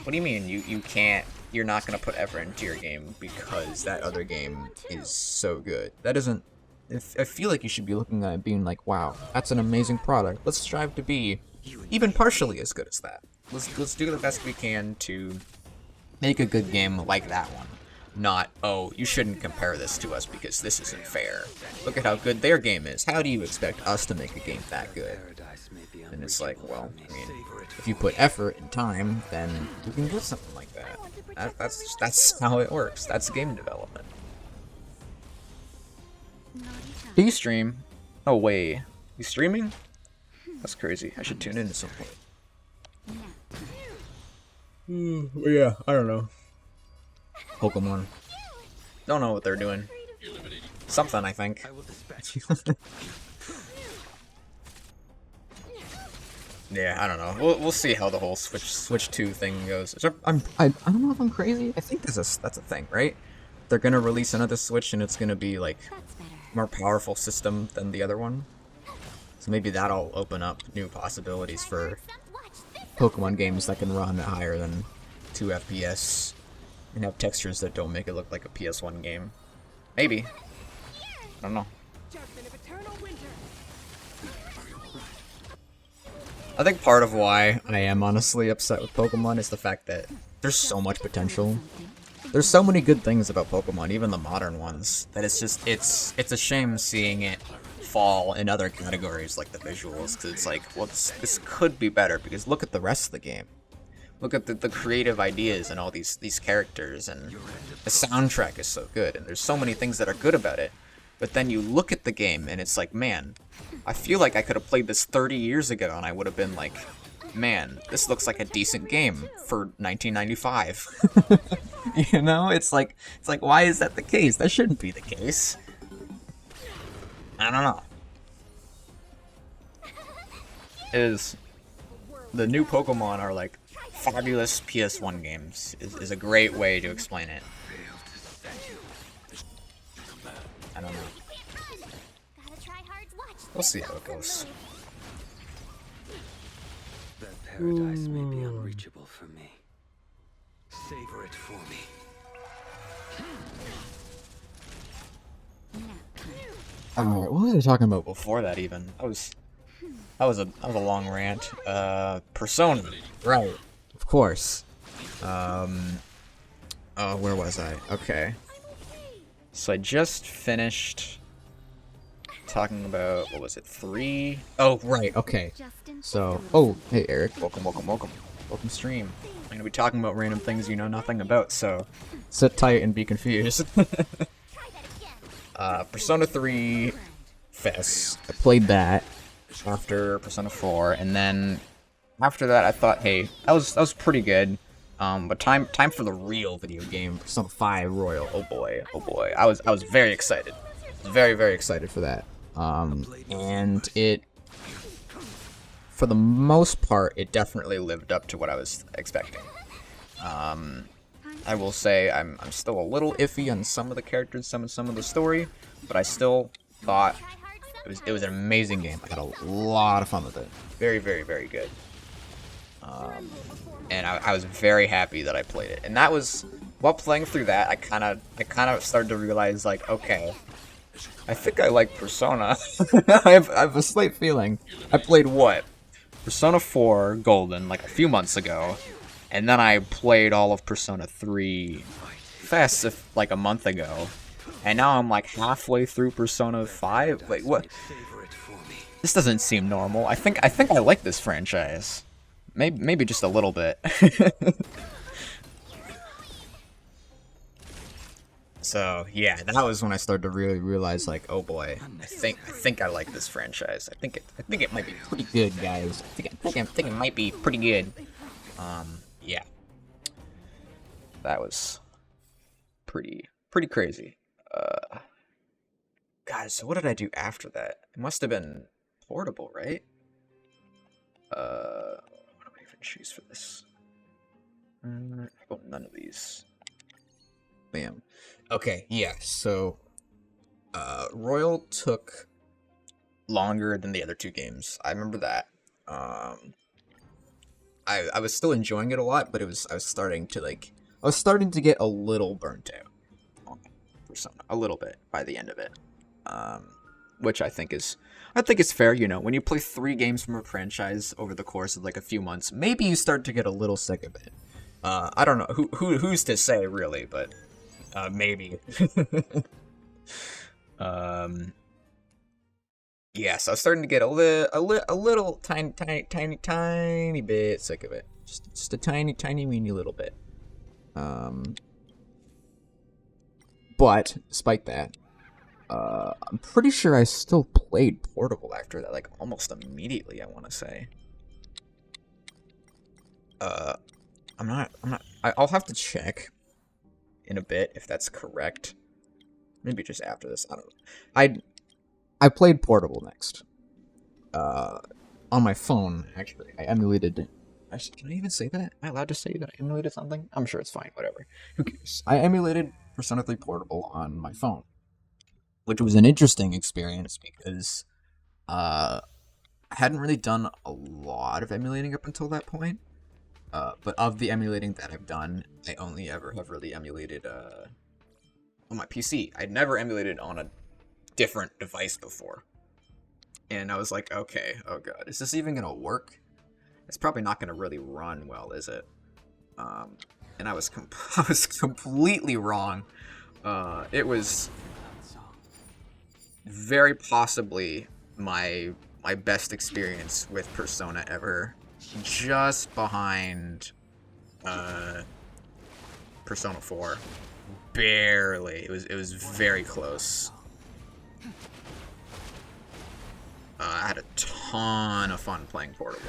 What do you mean you're not gonna put effort into your game because that other game is so good? That isn't. I feel like you should be looking at it being like, wow, that's an amazing product. Let's strive to be even partially as good as that. Let's do the best we can to make a good game like that one. Not, oh, you shouldn't compare this to us because this isn't fair. Look at how good their game is. How do you expect us to make a game that good? And it's like, well, I mean, if you put effort and time, then you can do something like that. That's how it works. That's game development. Do you stream? No way. You streaming? That's crazy. I should tune in at some point. Well, yeah, I don't know. Pokemon. Don't know what they're doing. Something, I think. Yeah, I don't know. We'll see how the whole Switch 2 thing goes. I don't know if I'm crazy. I think that's a thing, right? They're gonna release another Switch and it's gonna be like more powerful system than the other one. So maybe that'll open up new possibilities for Pokemon games that can run higher than 2 FPS and have textures that don't make it look like a PS1 game. Maybe. I don't know. I think part of why I am honestly upset with Pokemon is the fact that there's so much potential. There's so many good things about Pokemon, even the modern ones, that it's just, it's a shame seeing it fall in other categories like the visuals, because it's like, well, this could be better, because look at the rest of the game. Look at the creative ideas and all these characters, and the soundtrack is so good, and there's so many things that are good about it. But then you look at the game, and it's like, man, I feel like I could have played this 30 years ago, and I would have been like, man, this looks like a decent game for 1995. You know, it's like, why is that the case? That shouldn't be the case. I don't know. The new Pokemon are like fabulous PS1 games, is a great way to explain it. I don't know. We'll see how it goes. That paradise may be unreachable for me. Savor it for me. What was I talking about before that even? That was a long rant. Persona. Right. Of course. Oh, where was I? Okay. So I just finished talking about, what was it, 3? Oh, right, okay. So, oh, hey Eric, welcome stream. I'm gonna be talking about random things you know nothing about, so sit tight and be confused. Persona 3 Fest. I played that after Persona 4, and then after that I thought, hey, that was pretty good. But time for the real video game, Persona 5 Royal. Oh boy. I was very excited. Very excited for that. And it, for the most part, it definitely lived up to what I was expecting. I will say I'm still a little iffy on some of the characters, some of the story, but I still thought it was an amazing game. I had a lot of fun with it. Very good. And I was very happy that I played it. And that was, while playing through that, I kind of started to realize, like, okay, I think I like Persona. I have a slight feeling. I played what? Persona 4 Golden like a few months ago, and then I played all of Persona 3 Fast like a month ago, and now I'm like halfway through Persona 5. Like what? This doesn't seem normal. I think I like this franchise. Maybe just a little bit. So yeah, that was when I started to really realize, like, oh boy, I think I like this franchise. I think it might be pretty good, guys. I think it might be pretty good. Yeah, that was pretty crazy. Guys, so what did I do after that? It must have been Portable, right? What do I even choose for this? How about none of these? Bam. Okay, yeah, so Royal took longer than the other two games. I remember that. I was still enjoying it a lot, but I was starting to get a little burnt out on Persona, a little bit by the end of it. Which I think is fair, you know, when you play 3 games from a franchise over the course of like a few months, maybe you start to get a little sick of it. I don't know who's to say really, but maybe. Yeah, so I was starting to get a little tiny bit sick of it. Just a tiny weeny little bit. But despite that, I'm pretty sure I still played Portable after that, like almost immediately, I want to say. I'll have to check in a bit if that's correct. Maybe just after this, I don't know. I played Portable next. On my phone, actually. I emulated... Actually, can I even say that? Am I allowed to say that I emulated something? I'm sure it's fine, whatever. Who cares? I emulated Persona 3 Portable on my phone, which was an interesting experience because I hadn't really done a lot of emulating up until that point. But of the emulating that I've done, I only ever have really emulated on my PC. I'd never emulated on a different device before. And I was like, okay, oh god, is this even gonna work? It's probably not gonna really run well, is it? And I was completely wrong. It was very possibly my best experience with Persona ever. Just behind Persona 4. Barely. It was very close. I had a ton of fun playing Portable.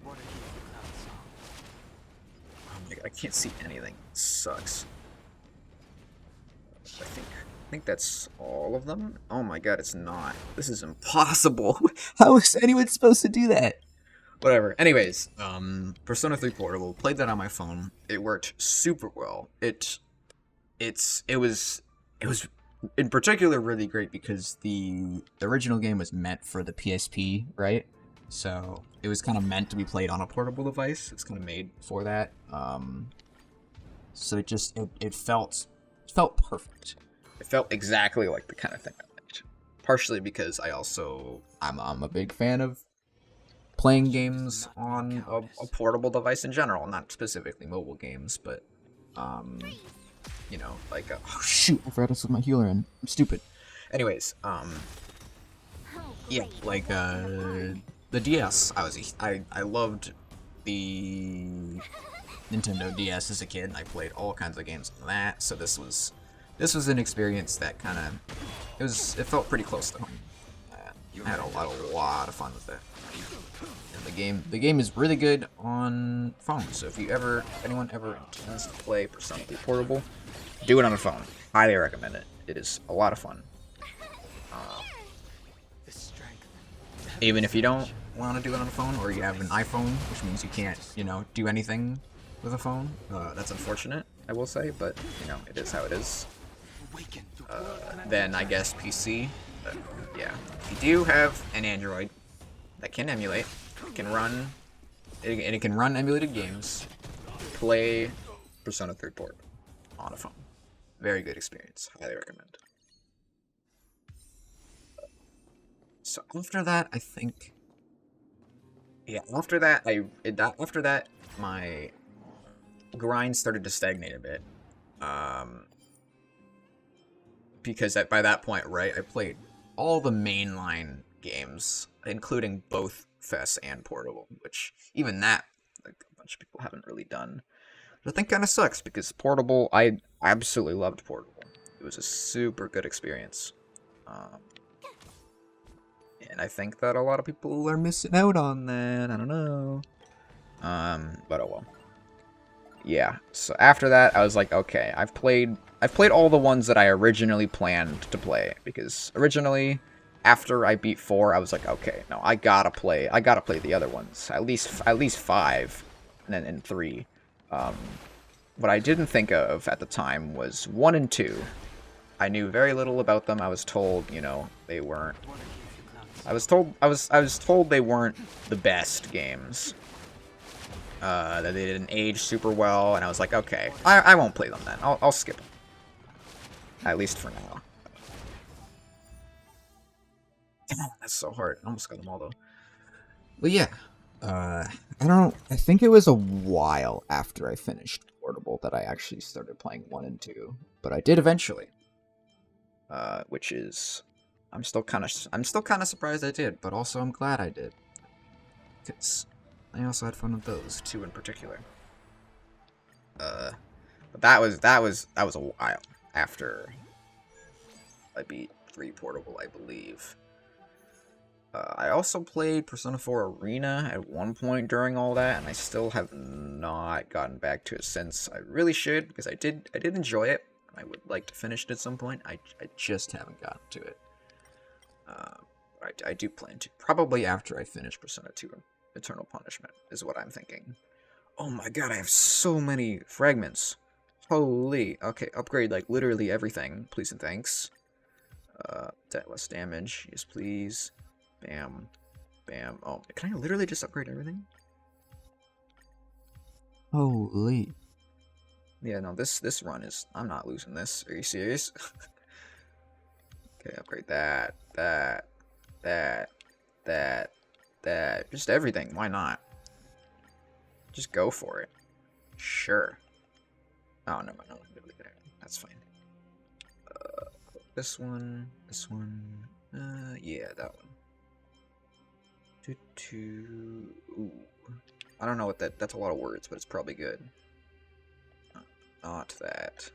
Oh my god, I can't see anything. It sucks. I think that's all of them. Oh my god, it's not. This is impossible. How is anyone supposed to do that? Whatever. Anyways, Persona 3 Portable, played that on my phone. It worked super well. It was in particular really great because the original game was meant for the PSP, right? So it was kind of meant to be played on a portable device. It's kind of made for that. So it felt perfect. It felt exactly like the kind of thing I liked. Partially because I'm a big fan of playing games on a portable device in general, not specifically mobile games, but you know, like oh shoot, I forgot to put my healer in. I'm stupid. Anyways, yeah, like the DS. I loved the Nintendo DS as a kid. I played all kinds of games on that, so this was an experience that kind of it felt pretty close to home. I had a lot of fun with it. And the game is really good on phone. So if anyone ever intends to play Persona 3 Portable, do it on a phone. Highly recommend it. It is a lot of fun. Even if you don't want to do it on a phone, or you have an iPhone, which means you can't, do anything with a phone. That's unfortunate, I will say, but it is how it is. Then I guess PC. But yeah, if you do have an Android that can emulate, can run emulated games, play Persona 3 Port on a phone. Very good experience. Highly recommend. So after that, I think... Yeah, after that, after that, my grind started to stagnate a bit. Because by that point, right, I played all the mainline games, including both FES and Portable, which even that, like, a bunch of people haven't really done. Which I think kind of sucks, because Portable, I absolutely loved Portable. It was a super good experience. And I think that a lot of people are missing out on that. I don't know. But oh well. Yeah, so after that, I was like, okay, I've played all the ones that I originally planned to play, because originally, after I beat 4, I was like, okay, no, I gotta play the other ones, at least 5, and 3. What I didn't think of at the time was 1 and 2. I knew very little about them. I was told, you know, they weren't. I was told they weren't the best games. That they didn't age super well, and I was like, okay, I won't play them then. I'll skip them. At least for now. That's so hard. I almost got them all though. But yeah, I think it was a while after I finished Portable that I actually started playing 1 and 2, but I did eventually. Which is, I'm still kind of surprised I did, but also I'm glad I did. 'Cause I also had fun with those 2 in particular. But that was a while after I beat 3 Portable, I believe. I also played Persona 4 Arena at one point during all that, and I still have not gotten back to it since. I really should, because I did enjoy it. I would like to finish it at some point. I just haven't gotten to it. I do plan to. Probably after I finish Persona 2 Eternal Punishment, is what I'm thinking. Oh my god, I have so many fragments. Holy. Okay, upgrade, like, literally everything. Please and thanks. Less damage. Yes, please. Bam. Bam. Oh, can I literally just upgrade everything? Holy. Yeah, no, this run is... I'm not losing this. Are you serious? Okay, upgrade that. Just everything. Why not? Just go for it. Sure. Oh, no. That's fine. This one. Yeah, that one. Ooh. I don't know what that's a lot of words, but it's probably good. Not that.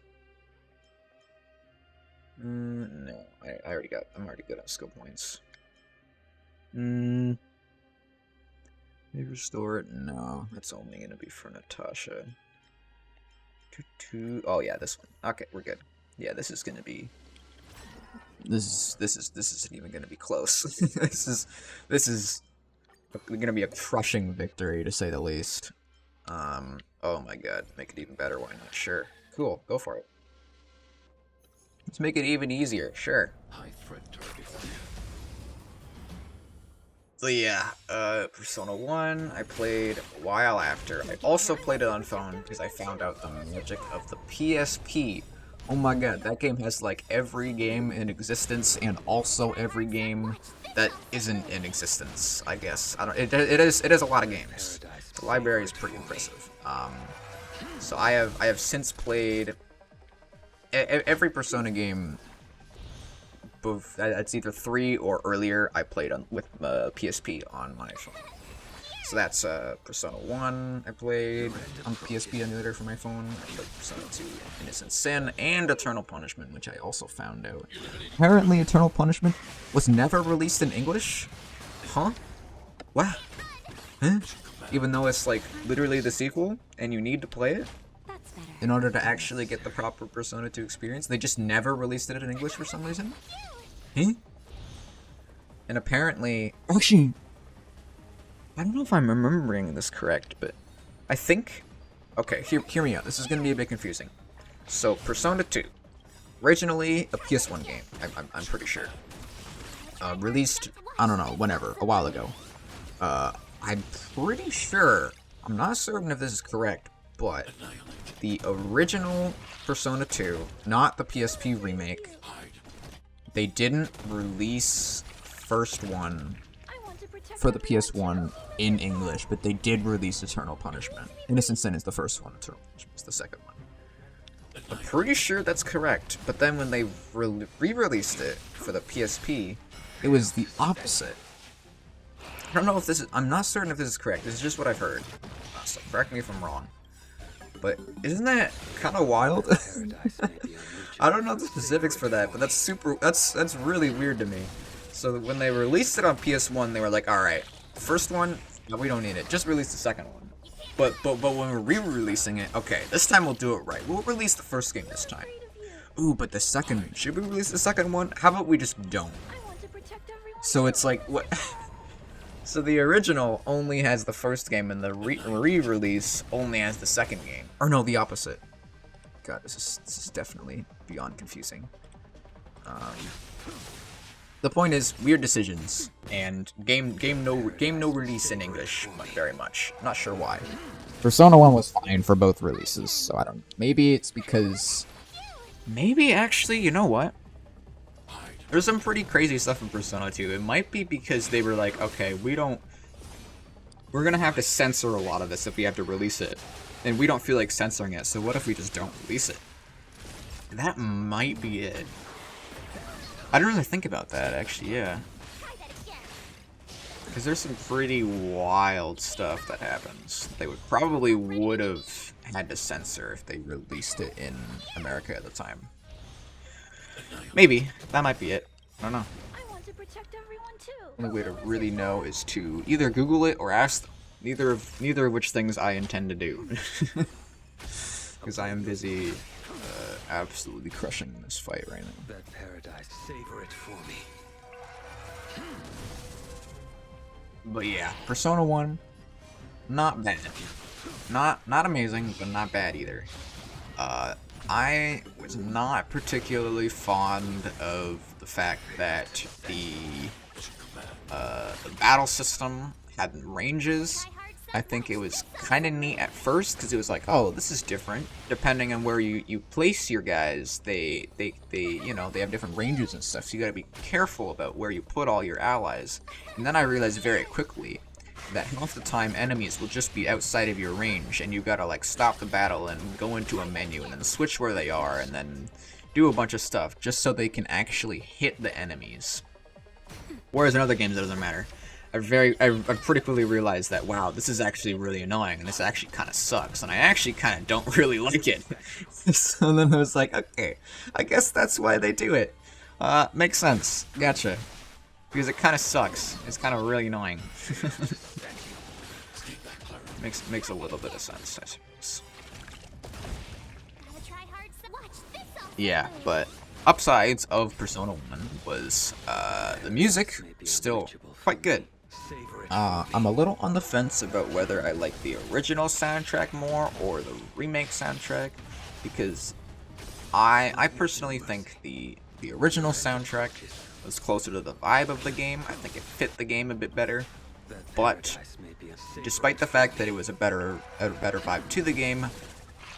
No, I'm already good on skill points. Maybe restore it? No, that's only gonna be for Natasha. Oh yeah, this one. Okay, we're good. Yeah, this is gonna be. This isn't even gonna be close. this is gonna be a crushing victory, to say the least. Oh my god, make it even better. Why not? Sure. Cool. Go for it. Let's make it even easier. Sure. So yeah, Persona 1, I played a while after. I also played it on phone because I found out the magic of the PSP. Oh my god, that game has like every game in existence and also every game that isn't in existence, I guess. It is a lot of games. The library is pretty impressive. So I have since played every Persona game. It's either 3 or earlier. I played with PSP on my phone. So that's Persona 1 I played on PSP emulator for my phone. I played Persona 2 Innocent Sin and Eternal Punishment, which I also found out. Apparently Eternal Punishment was never released in English? Huh? What? Huh? Even though it's like literally the sequel and you need to play it in order to actually get the proper Persona 2 experience. They just never released it in English for some reason? Huh? And apparently... Actually... I don't know if I'm remembering this correct, but I think... Okay, hear me out. This is going to be a bit confusing. So, Persona 2. Originally a PS1 game, I'm pretty sure. Released, I don't know, whenever, a while ago. I'm pretty sure, I'm not certain if this is correct, but the original Persona 2, not the PSP remake, they didn't release first one I want to protect for the everyone PS1 in English, but they did release Eternal Punishment. Innocent Sin is the first one, Eternal Punishment is the second one. I'm pretty sure that's correct, but then when they re-released it for the PSP, it was the opposite. I don't know if this is, I'm not certain if this is correct, this is just what I've heard, so correct me if I'm wrong. But isn't that kind of wild? Paradise may be unreachable. I don't know the specifics for that, but that's really weird to me. So when they released it on PS1, they were like, alright, first one, no, we don't need it, just release the second one. But when we're re-releasing it, okay, this time we'll do it right. We'll release the first game this time. Ooh, but the second, should we release the second one? How about we just don't? I want to protect everyone. So it's like, what? So the original only has the first game, and the re-release only has the second game. Or no, the opposite. God, this is definitely beyond confusing. The point is, weird decisions, and game no release in English very much. Not sure why. Persona 1 was fine for both releases, so I don't. Maybe it's because. Maybe actually, you know what? There's some pretty crazy stuff in Persona 2. It might be because they were like, okay, we're gonna have to censor a lot of this if we have to release it, and we don't feel like censoring it. So what if we just don't release it? That might be it. I didn't really think about that, actually, yeah. Because there's some pretty wild stuff that happens. They would have had to censor if they released it in America at the time. Maybe. That might be it. I don't know. I want to protect everyone too. The only way to really know is to either Google it or ask them. Neither of which things I intend to do. Because I am busy absolutely crushing this fight right now. That paradise, savor it for me. But yeah, Persona 1, not bad. Not amazing, but not bad either. I was not particularly fond of the fact that the battle system had ranges. I think it was kind of neat at first because it was like, oh, this is different. Depending on where you place your guys, they you know, they have different ranges and stuff. So you got to be careful about where you put all your allies. And then I realized very quickly that half the time enemies will just be outside of your range, and you gotta like stop the battle and go into a menu and then switch where they are and then do a bunch of stuff just so they can actually hit the enemies. Whereas in other games it doesn't matter. I've pretty quickly realized that, wow, this is actually really annoying, and this actually kind of sucks, and I actually kind of don't really like it. So then I was like, okay, I guess that's why they do it. Makes sense. Gotcha. Because it kind of sucks. It's kind of really annoying. makes a little bit of sense, I suppose. Yeah, but upsides of Persona 1 was the music still quite good. I'm a little on the fence about whether I like the original soundtrack more or the remake soundtrack, because I personally think the original soundtrack was closer to the vibe of the game. I think it fit the game a bit better, but despite the fact that it was a better vibe to the game,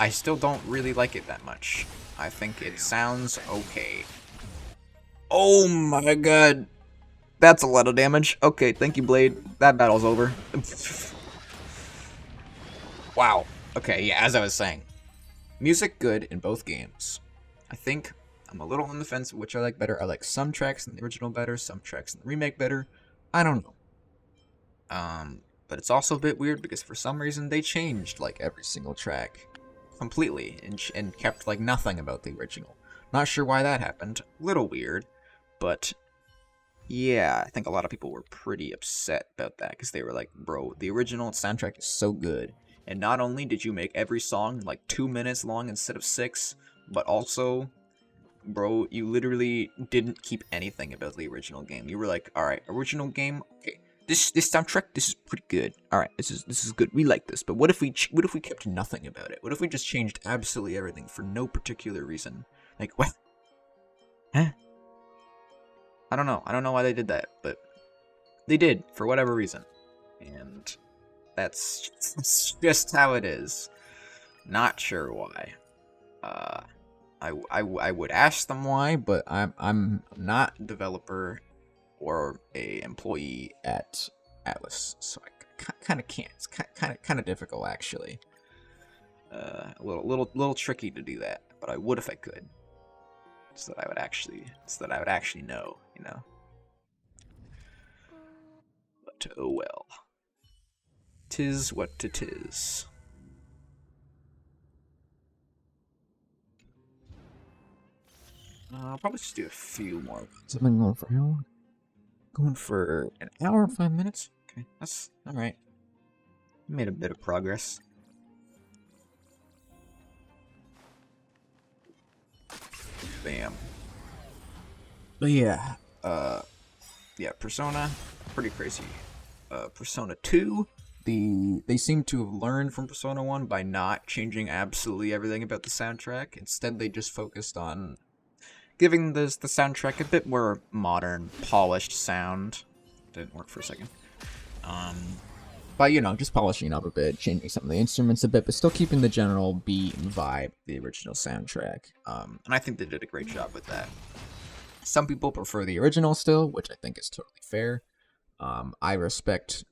I still don't really like it that much. I think it sounds okay. Oh my god. That's a lot of damage. Okay, thank you, Blade. That battle's over. Wow. Okay, yeah, as I was saying. Music good in both games. I think I'm a little on the fence which I like better. I like some tracks in the original better, some tracks in the remake better. I don't know. But it's also a bit weird because for some reason they changed like every single track completely and kept like nothing about the original. Not sure why that happened. Little weird, but yeah, I think a lot of people were pretty upset about that because they were like, bro, the original soundtrack is so good. And not only did you make every song like 2 minutes long instead of 6, but also, bro, you literally didn't keep anything about the original game. You were like, alright, original game, okay, this soundtrack, this is pretty good. Alright, this is good. We like this. But what if we kept nothing about it? What if we just changed absolutely everything for no particular reason? Like, what? Huh? I don't know. I don't know why they did that, but they did for whatever reason. And that's just how it is. Not sure why. I would ask them why, but I'm not a developer. or a employee at Atlas, so I kind of can't. It's kind of difficult actually. A little tricky to do that, but I would if I could, so that I would actually know, you know. But oh well, 'tis what it is. I'll probably just do a few more runs. I've been going for how long? Going for an hour and 5 minutes. Okay, that's all right. Made a bit of progress. Bam. But yeah, Persona, pretty crazy. Persona 2, they seem to have learned from Persona 1 by not changing absolutely everything about the soundtrack. Instead, they just focused on giving the soundtrack a bit more modern, polished sound. Didn't work for a second. But, you know, just polishing up a bit, changing some of the instruments a bit, but still keeping the general beat and vibe of the original soundtrack. And I think they did a great job with that. Some people prefer the original still, which I think is totally fair. I respect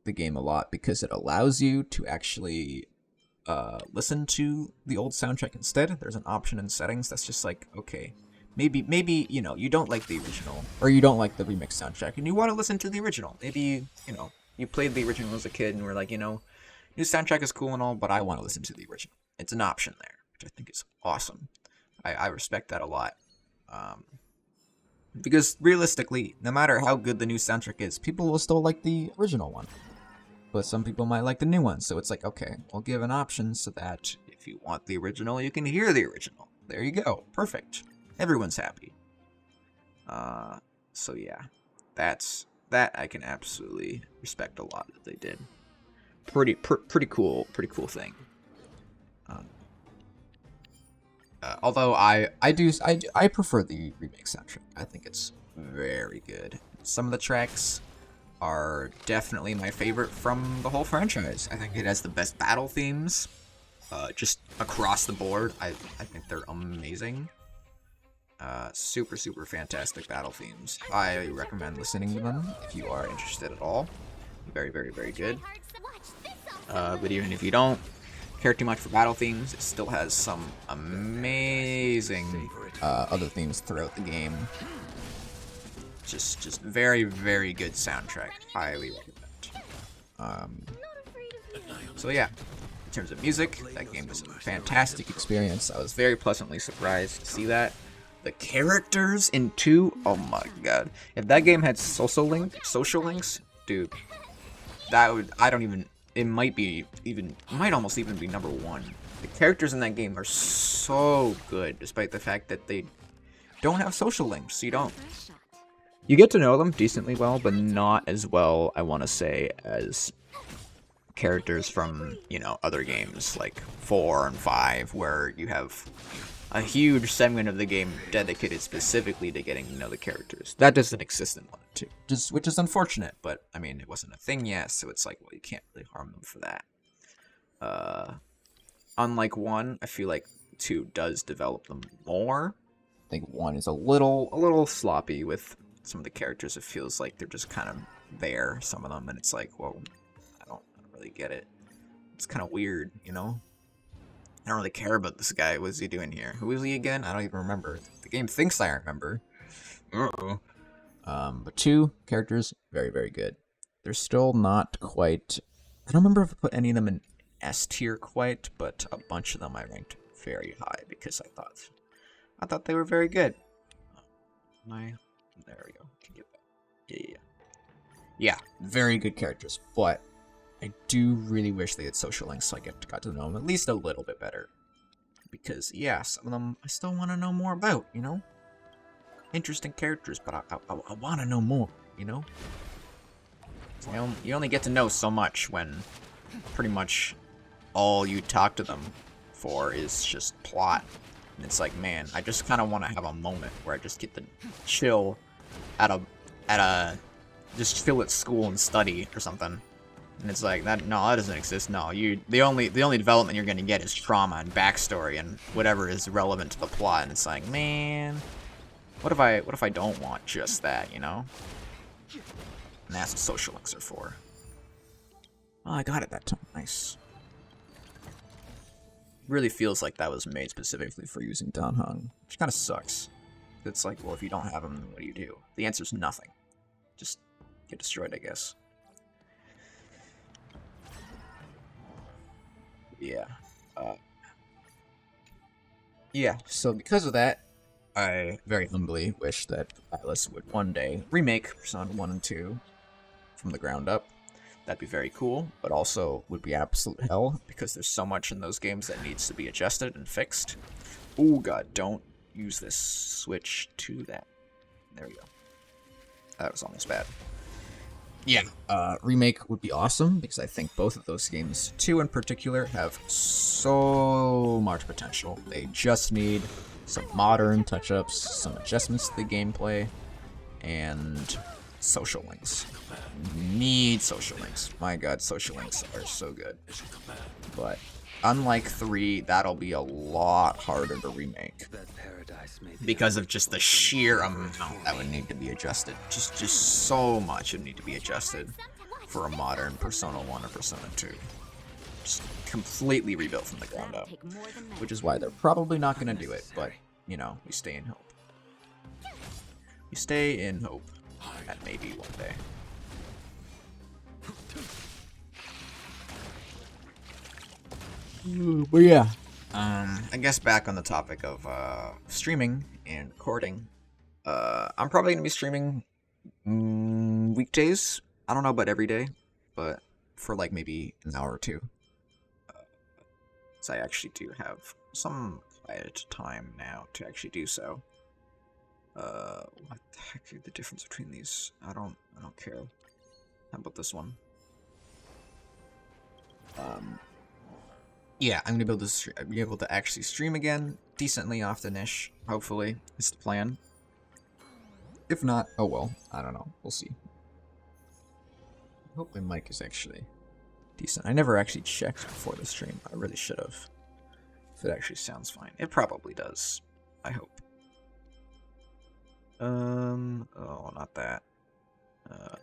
the game a lot because it allows you to actually listen to the old soundtrack instead. There's an option in settings that's just like, okay, maybe you know, you don't like the original, or you don't like the remix soundtrack, and you want to listen to the original. Maybe, you know, you played the original as a kid and were like, you know, new soundtrack is cool and all, but I want to listen to the original. It's an option there, which I think is awesome. I respect that a lot. Because realistically, no matter how good the new soundtrack is, people will still like the original one. But some people might like the new one, so it's like, okay, we'll give an option so that if you want the original, you can hear the original. There you go. Perfect. Everyone's happy. So yeah, that I can absolutely respect a lot that they did. Pretty cool thing. Although I prefer the remake soundtrack. I think it's very good. Some of the tracks are definitely my favorite from the whole franchise. I think it has the best battle themes, just across the board. I think they're amazing. Super fantastic battle themes. I recommend listening to them if you are interested at all. Very good. But even if you don't care too much for battle themes, it still has some amazing other themes throughout the game. Just very good soundtrack. Highly recommend. So yeah, in terms of music, that game was a fantastic experience. I was very pleasantly surprised to see that. The characters in 2, oh my god. If that game had social links, dude, that would, it might almost even be number 1. The characters in that game are so good, despite the fact that they don't have social links. You get to know them decently well, but not as well, I want to say, as characters from, you know, other games like 4 and 5, where you have a huge segment of the game dedicated specifically to getting to know the characters. That doesn't exist in 1 and 2, which is unfortunate, but I mean, it wasn't a thing yet, so it's like, well, you can't really harm them for that. Unlike 1, I feel like 2 does develop them more. I think 1 is a little sloppy with some of the characters. It feels like they're just kind of there, some of them, and it's like, well, I don't really get it. It's kind of weird, you know? I don't really care about this guy. What is he doing here? Who is he again? I don't even remember. The game thinks I remember. Uh-oh. But 2 characters, very good. They're still not quite... I don't remember if I put any of them in S tier quite, but a bunch of them I ranked very high because I thought they were very good. There we go. Can get that. Yeah, very good characters, but I do really wish they had social links so I got to know them at least a little bit better. Because, yeah, some of them I still want to know more about, you know? Interesting characters, but I want to know more, you know? So you only get to know so much when pretty much all you talk to them for is just plot. And it's like, man, I just kind of want to have a moment where I just get to chill just chill at school and study or something. And it's like, that doesn't exist. No, the only development you're gonna get is trauma and backstory and whatever is relevant to the plot. And it's like, man, what if I don't want just that, you know? And that's what social links are for. Oh, I got it that time. Nice. Really feels like that was made specifically for using Danheng, which kind of sucks. It's like, well, if you don't have them, then what do? The answer's nothing. Just get destroyed, I guess. Yeah. Yeah, so because of that, I very humbly wish that Atlas would one day remake Persona 1 and 2 from the ground up. That'd be very cool, but also would be absolute hell, because there's so much in those games that needs to be adjusted and fixed. Oh god, don't use this switch to that. There we go. That was almost bad. Yeah, remake would be awesome, because I think both of those games, 2 in particular, have so much potential. They just need some modern touch-ups, some adjustments to the gameplay, and social links. Need social links. My god, social links are so good. But unlike 3, that'll be a lot harder to remake. Because of just the sheer amount that would need to be adjusted. Just so much would need to be adjusted for a modern Persona 1 or Persona 2. Just completely rebuilt from the ground up. Which is why they're probably not going to do it, but, you know, we stay in hope. We stay in hope that maybe one day. But yeah. I guess back on the topic of streaming and recording. I'm probably going to be streaming weekdays. I don't know about every day, but for like maybe an hour or two. So I actually do have some quiet time now to actually do so. What the heck is the difference between these? I don't care. How about this one? Yeah, I'm gonna be able to actually stream again decently often-ish. Hopefully, is the plan. If not, oh well. I don't know. We'll see. I hope my mic is actually decent. I never actually checked before the stream. I really should have. If it actually sounds fine, it probably does. I hope. Oh, not that.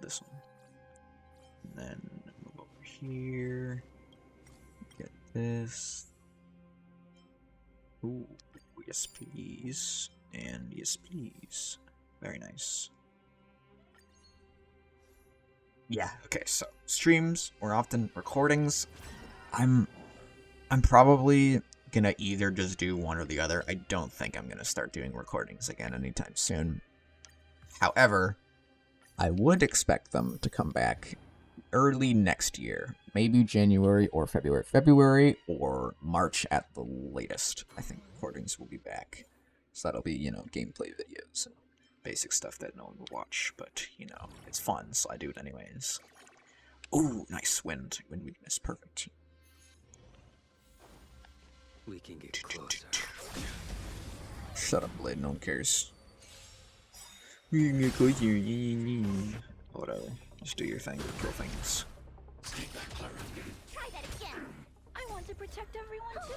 This one. And then move over here. Get this. Ooh, yes please. And yes please. Very nice. Yeah, okay, so streams or often recordings. I'm probably gonna either just do one or the other. I don't think I'm gonna start doing recordings again anytime soon. However, I would expect them to come back early next year. Maybe January or February. February or March at the latest. I think recordings will be back. So that'll be, you know, gameplay videos and basic stuff that no one will watch. But, you know, it's fun, so I do it anyways. Ooh, nice wind. Wind weakness, perfect. We can get closer. Shut up, Blade, no one cares. We can get closer. Whatever. Just do your thing, kill things. Try that again. I want to protect everyone too.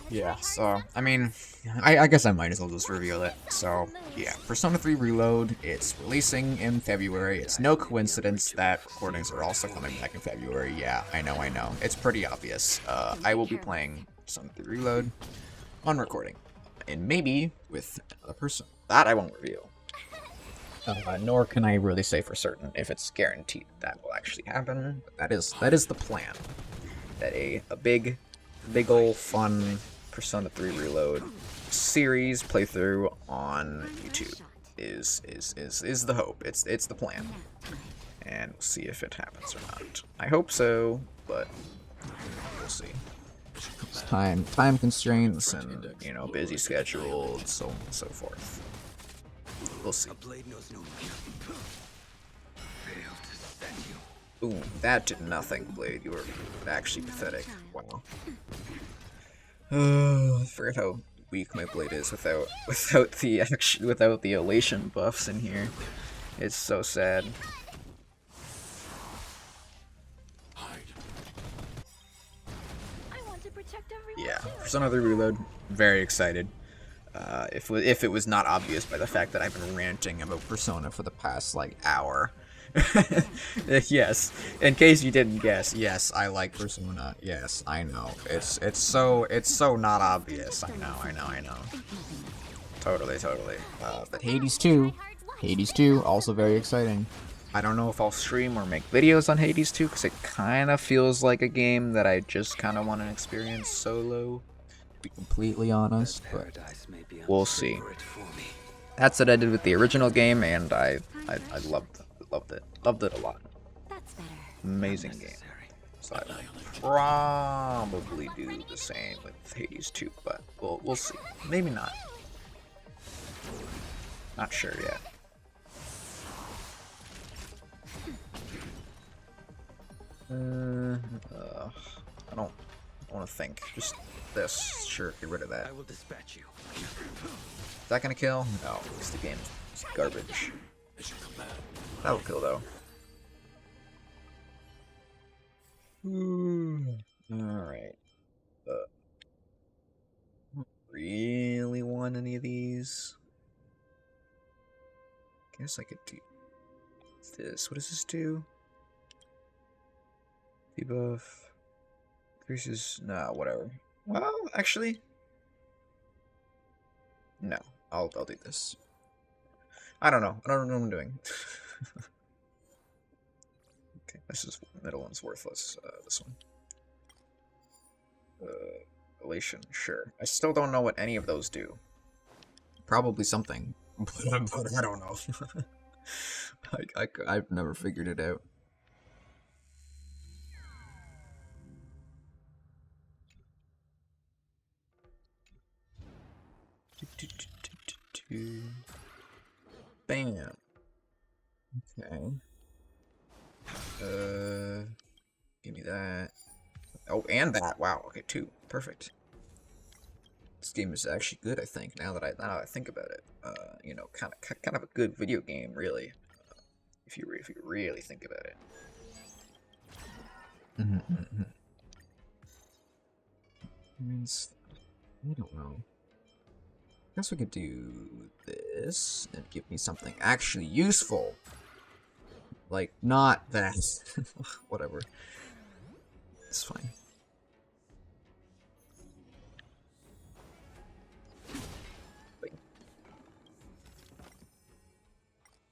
Yeah, so, I mean, I guess I might as well just reveal it. So, yeah, Persona 3 Reload, it's releasing in February. It's no coincidence that recordings are also coming back in February. Yeah, I know. It's pretty obvious. I will be playing Persona 3 Reload on recording. And maybe with another person. That I won't reveal. Nor can I really say for certain if it's guaranteed that will actually happen. But that is the plan. That a big ol' fun Persona 3 Reload series playthrough on YouTube is the hope. It's the plan. And we'll see if it happens or not. I hope so, but we'll see. It's time constraints and, you know, busy schedule and so on and so forth. We'll see. Ooh, that did nothing, Blade. You were actually pathetic. Wow. I forgot how weak my blade is without the elation buffs in here. It's so sad. Yeah, Persona 3 Reload, very excited. if it was not obvious by the fact that I've been ranting about Persona for the past like hour. Yes, in case you didn't guess, yes, I like Persona. Yes, I know. It's so not obvious. I know. Totally. But Hades 2, also very exciting. I don't know if I'll stream or make videos on Hades 2 because it kind of feels like a game that I just kind of want to experience solo. To be completely honest, but we'll see. That's what I did with the original game, and I loved it a lot. That's better. Amazing game. So I will probably do the same with Hades 2, but we'll see. Maybe not. Not sure yet. I don't want to think. Just this. Sure, get rid of that. I will dispatch you. Is that gonna kill? No, because the game is garbage. That'll kill though. Alright. Don't really want any of these. Guess I could do this. What does this do? Debuff. Increases. Nah, whatever. Well, actually. No. I'll do this. I don't know. I don't know what I'm doing. Okay, the middle one's worthless. This one. Elation, sure. I still don't know what any of those do. Probably something. But I don't know. I've never figured it out. Bam. Okay. Give me that. Oh, and that. Wow. Okay, 2. Perfect. This game is actually good, I think. Now that I think about it, you know, kind of a good video game, really. If you really think about it. Means I don't know. I guess we could do this and give me something actually useful. Like, not that. Whatever. It's fine. Wait.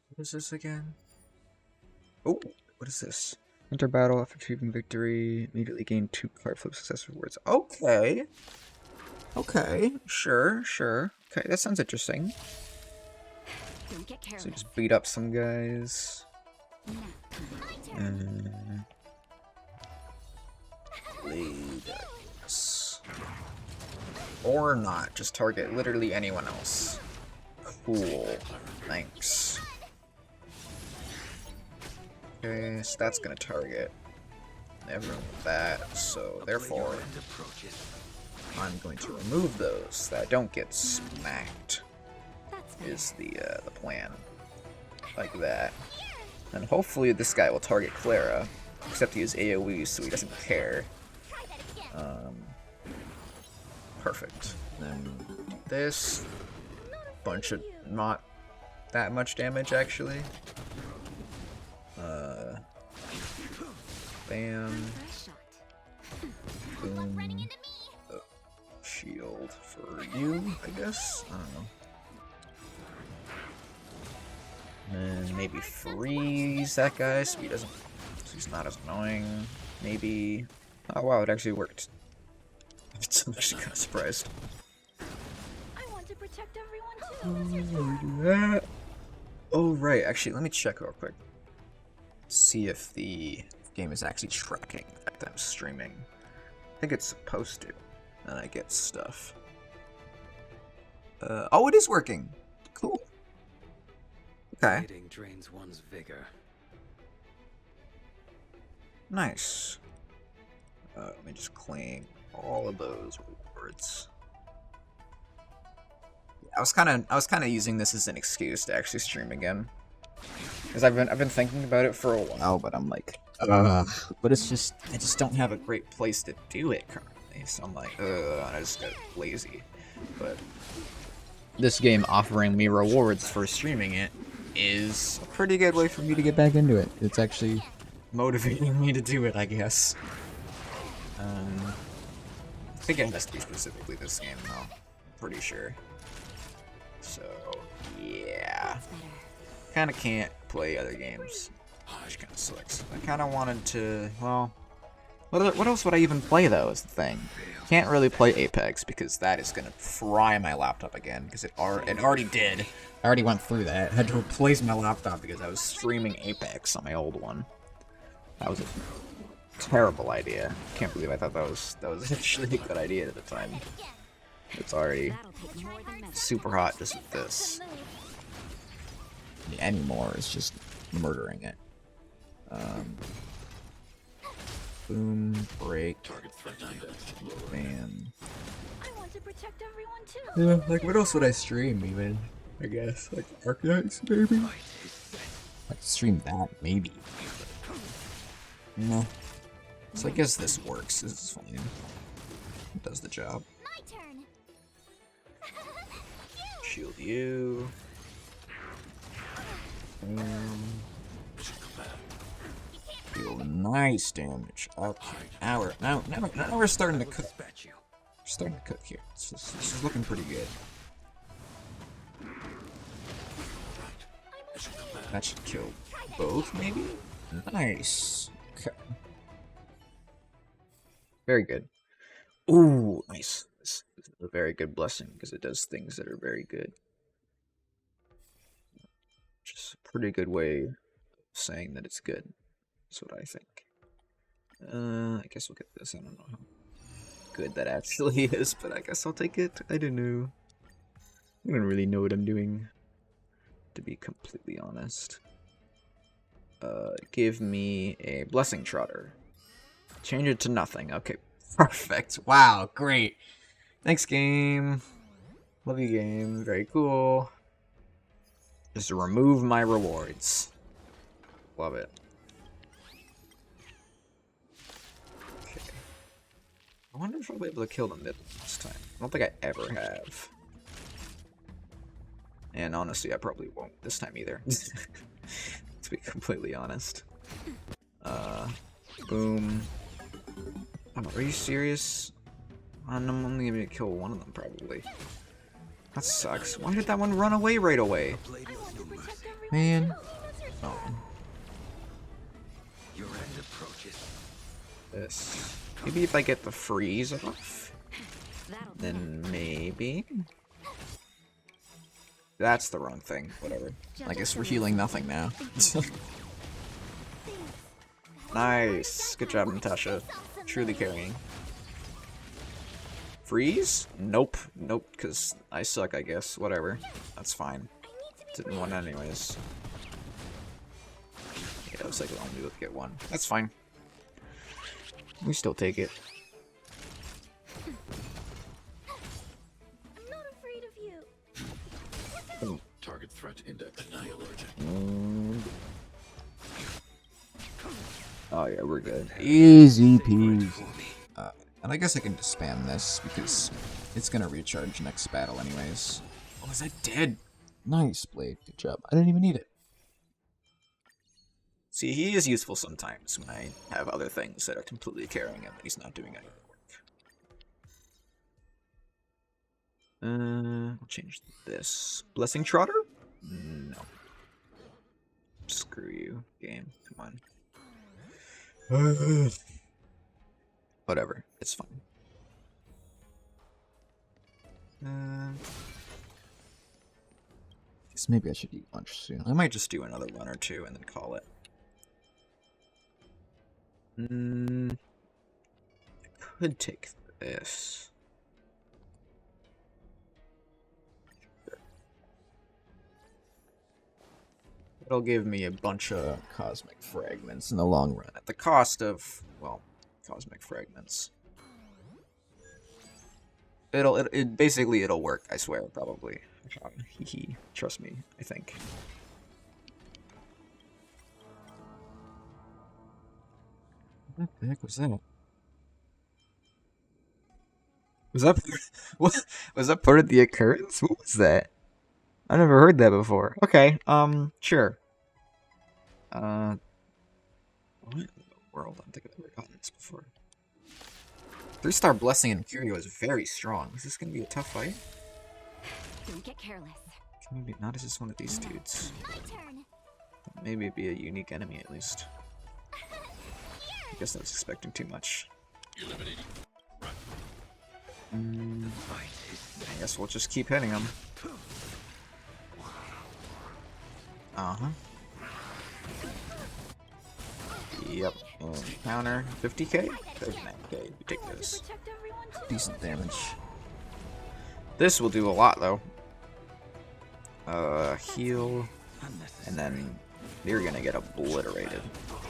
What is this again? Oh, what is this? Enter battle after achieving victory. Immediately gain 2 card flip success rewards. Okay. Okay. Sure. Okay, that sounds interesting. Don't get careless. So just beat up some guys. Blade, I guess. Or not. Just target literally anyone else. Cool. Thanks. Okay, so that's gonna target everyone with that. So therefore, I'm going to remove those that don't get smacked. Is the plan. Like that. And hopefully this guy will target Clara. Except he has AoE, so he doesn't care. Perfect. Then do this. Bunch of not that much damage actually. Bam. Boom. Shield for you, I guess? I don't know. And then maybe freeze that guy so he doesn't, so he's not as annoying. Maybe. Oh wow, it actually worked. I'm actually kind of surprised. I want to protect everyone too. Do that. Oh right, actually, let me check real quick. See if the game is actually tracking the fact that I'm streaming. I think it's supposed to. And I get stuff. Oh, it is working. Cool. Okay. Fighting drains one's vigor. Nice. Let me just claim all of those rewards. I was kind of using this as an excuse to actually stream again, because I've been thinking about it for a while, but I'm like, but it's just I just don't have a great place to do it currently, so I'm like, I just got lazy. But this game offering me rewards for streaming it is a pretty good way for me to get back into it. It's actually motivating me to do it, I guess. I think it has to be specifically this game, though. Pretty sure. So, yeah. Kind of can't play other games, which kind of sucks. I kind of wanted to, well, what else would I even play, though, is the thing. Can't really play Apex, because that is going to fry my laptop again, because it already did. I already went through that. I had to replace my laptop because I was streaming Apex on my old one. That was a terrible idea. Can't believe I thought that was actually a good idea at the time. It's already super hot just with this. The anymore is just murdering it. Boom, break, bam. I want to protect everyone too. Yeah, like what else would I stream even? I guess like Archetypes maybe. I could stream that maybe. No. So I guess this works. This is fine. It does the job. My turn. Shield you. Deal nice damage. Okay. Now we're starting to cook. We're starting to cook here. This is looking pretty good. That should kill both, maybe? Nice. Okay. Very good. Ooh, nice. This is a very good blessing because it does things that are very good. Just a pretty good way of saying that it's good. That's what I think. I guess we'll get this. I don't know how good that actually is, but I guess I'll take it. I don't know. I don't really know what I'm doing, to be completely honest. Give me a Blessing Trotter. Change it to nothing. Okay, perfect. Wow, great. Thanks, game. Love you, game. Very cool. Just remove my rewards. Love it. Okay. I wonder if I'll be able to kill the middle this time. I don't think I ever have. And honestly, I probably won't this time either. To be completely honest. Boom. Oh, are you serious? I'm only gonna kill one of them, probably. That sucks. Why did that one run away right away? Man. Oh. Your end approaches. This. Maybe if I get the freeze off, then maybe. That's the wrong thing. Whatever. I guess we're healing nothing now. Nice. Good job, Natasha. Truly carrying. Freeze? Nope. Nope, because I suck, I guess. Whatever. That's fine. Didn't want anyways. Yeah, it looks like I'll only get one. That's fine. We still take it. I'm not afraid of you. Target threat index annihilated. Oh yeah, we're good. Easy peasy. And I guess I can just spam this because it's gonna recharge next battle anyways. Oh, is that dead? Nice, Blade. Good job. I didn't even need it. See, he is useful sometimes when I have other things that are completely carrying him and he's not doing any work. I'll change this. Blessing Trotter? No. Screw you, game. Come on. Whatever, it's fine. Guess maybe I should eat lunch soon. I might just do another run or two and then call it. I could take this. It'll give me a bunch of cosmic fragments in the long run, at the cost of, well, cosmic fragments. It basically it'll work, I swear, probably. Trust me, I think. What the heck was that? Was that what? Was that part of the occurrence? What was that? I never heard that before. Okay, sure. What in the world? I don't think I've ever gotten this before. 3-star Blessing and Curio is very strong. Is this gonna be a tough fight? Don't get careless. Maybe not as just one of these dudes. My turn. Maybe it'd be a unique enemy at least. I guess I was expecting too much. I guess we'll just keep hitting him. Uh-huh. Yep. And counter 50k? 39k. We take this. Protect everyone too. Decent damage. This will do a lot though. Heal. And then you're gonna get obliterated.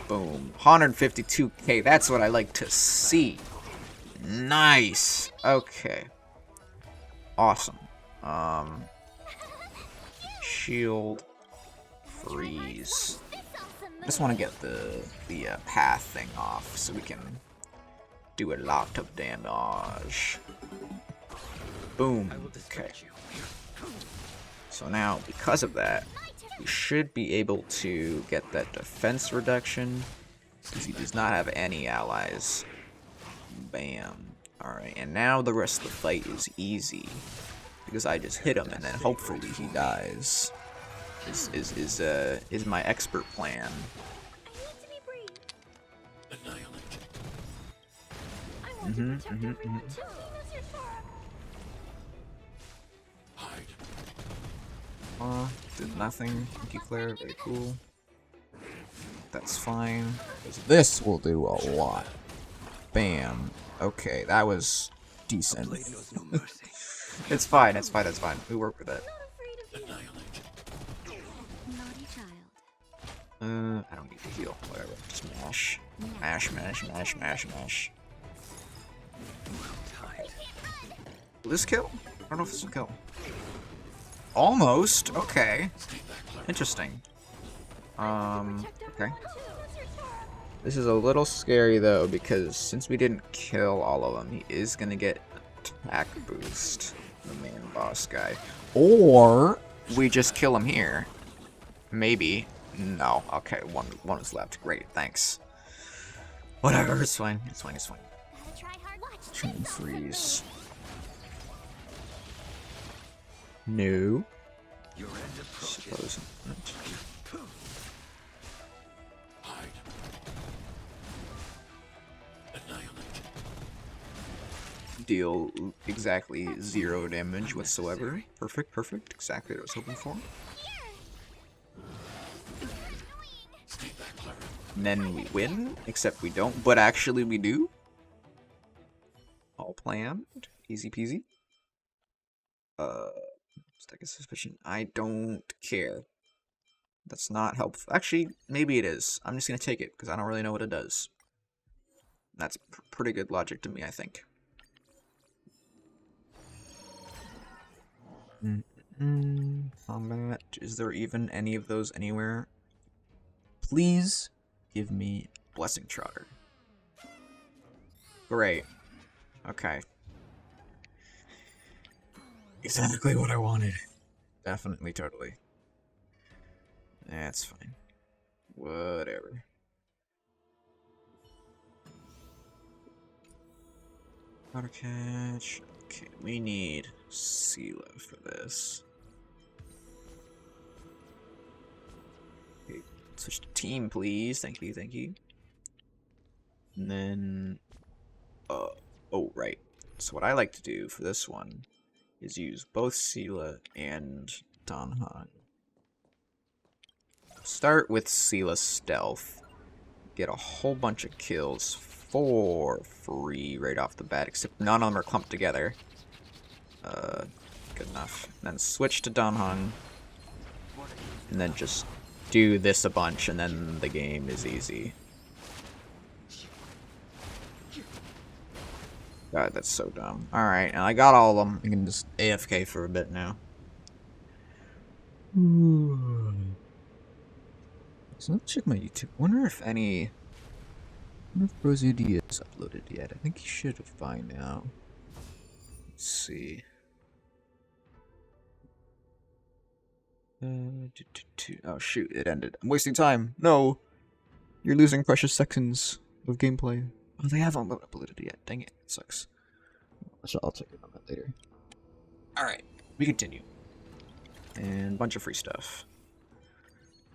Boom. 152k. That's what I like to see. Nice. Okay. Awesome. Shield. Freeze. I just want to get the path thing off so we can do a lot of damage. Boom. Okay. So now, because of that, we should be able to get that defense reduction because he does not have any allies. Bam. Alright, and now the rest of the fight is easy because I just hit him and then hopefully he dies. Is my expert plan. Did nothing. Thank you, Claire. Very cool. That's fine. This will do a lot. Bam. Okay, that was decent. It's fine. It's fine. It's fine. We work with it. Naughty child. I don't need to heal. Whatever. Just mash. Mash, mash, mash, mash, mash. Will this kill? I don't know if this will kill. Almost. Okay. Interesting. Okay. This is a little scary though because since we didn't kill all of them, he is gonna get attack boost. The main boss guy. Or we just kill him here. Maybe. No. Okay, one is left. Great, thanks. Whatever, it's fine. It's fine, it's fine. Chain freeze. No. Suppose not. Deal exactly 0 damage whatsoever. Perfect, perfect. Exactly what I was hoping for. And then we win, except we don't, but actually we do. All planned. Easy peasy. Let's take a suspicion. I don't care. That's not helpful. Actually, maybe it is. I'm just gonna take it, because I don't really know what it does. That's pretty good logic to me, I think. Combat. Is there even any of those anywhere? Please give me Blessing Trotter. Great. Okay. Exactly what I wanted. Definitely, totally. That's fine. Whatever. Powder catch. Okay, we need Sela for this. Okay, switch to team, please. Thank you, thank you. And then, oh, right. So what I like to do for this one is use both Sela and Danhan. Start with Sela's stealth. Get a whole bunch of kills for free right off the bat, except none of them are clumped together. Good enough. And then switch to Danhan. And then just do this a bunch, and then the game is easy. God, that's so dumb. Alright, and I got all of them. I can just AFK for a bit now. So let's check my YouTube. Wonder if Rosie D is uploaded yet. I think he should have by now. Let's see. Oh shoot, it ended. I'm wasting time. No! You're losing precious seconds of gameplay. Oh, they haven't uploaded it yet. Dang it. It sucks. I'll check it on that later. Alright, we continue. And a bunch of free stuff.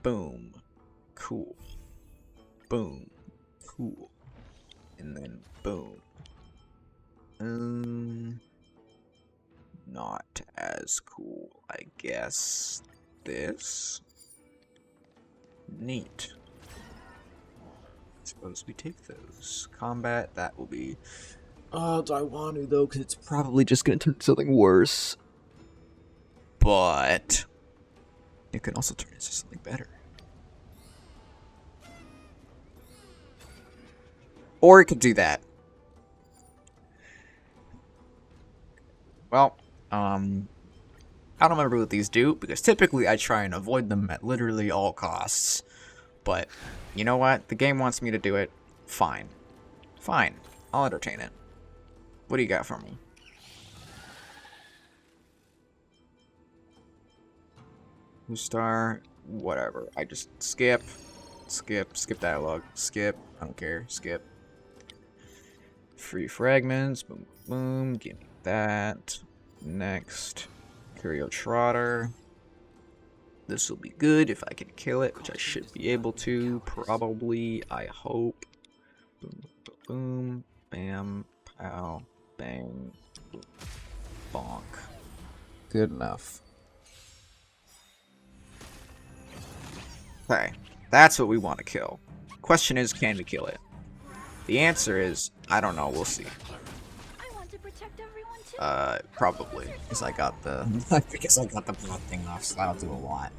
Boom. Cool. Boom. Cool. And then boom. Not as cool, I guess. This? Neat. Suppose we take those. Combat, that will be... do I want to though? Because it's probably just going to turn into something worse. But... it can also turn into something better. Or it could do that. Well, I don't remember what these do, because typically I try and avoid them at literally all costs. But, you know what? The game wants me to do it. Fine. Fine. I'll entertain it. What do you got for me? New star? Whatever. I just skip dialogue, skip, I don't care, skip. Free fragments, boom, boom, give me that. Next, Curio Trotter. This will be good if I can kill it, which I should be able to, probably, I hope. Boom, boom, boom, bam, pow, bang, boom, bonk. Good enough. Okay, that's what we want to kill. Question is, can we kill it? The answer is, I don't know, we'll see. I want to protect everyone too. Probably. Because I got the plot thing off, so that'll do a lot.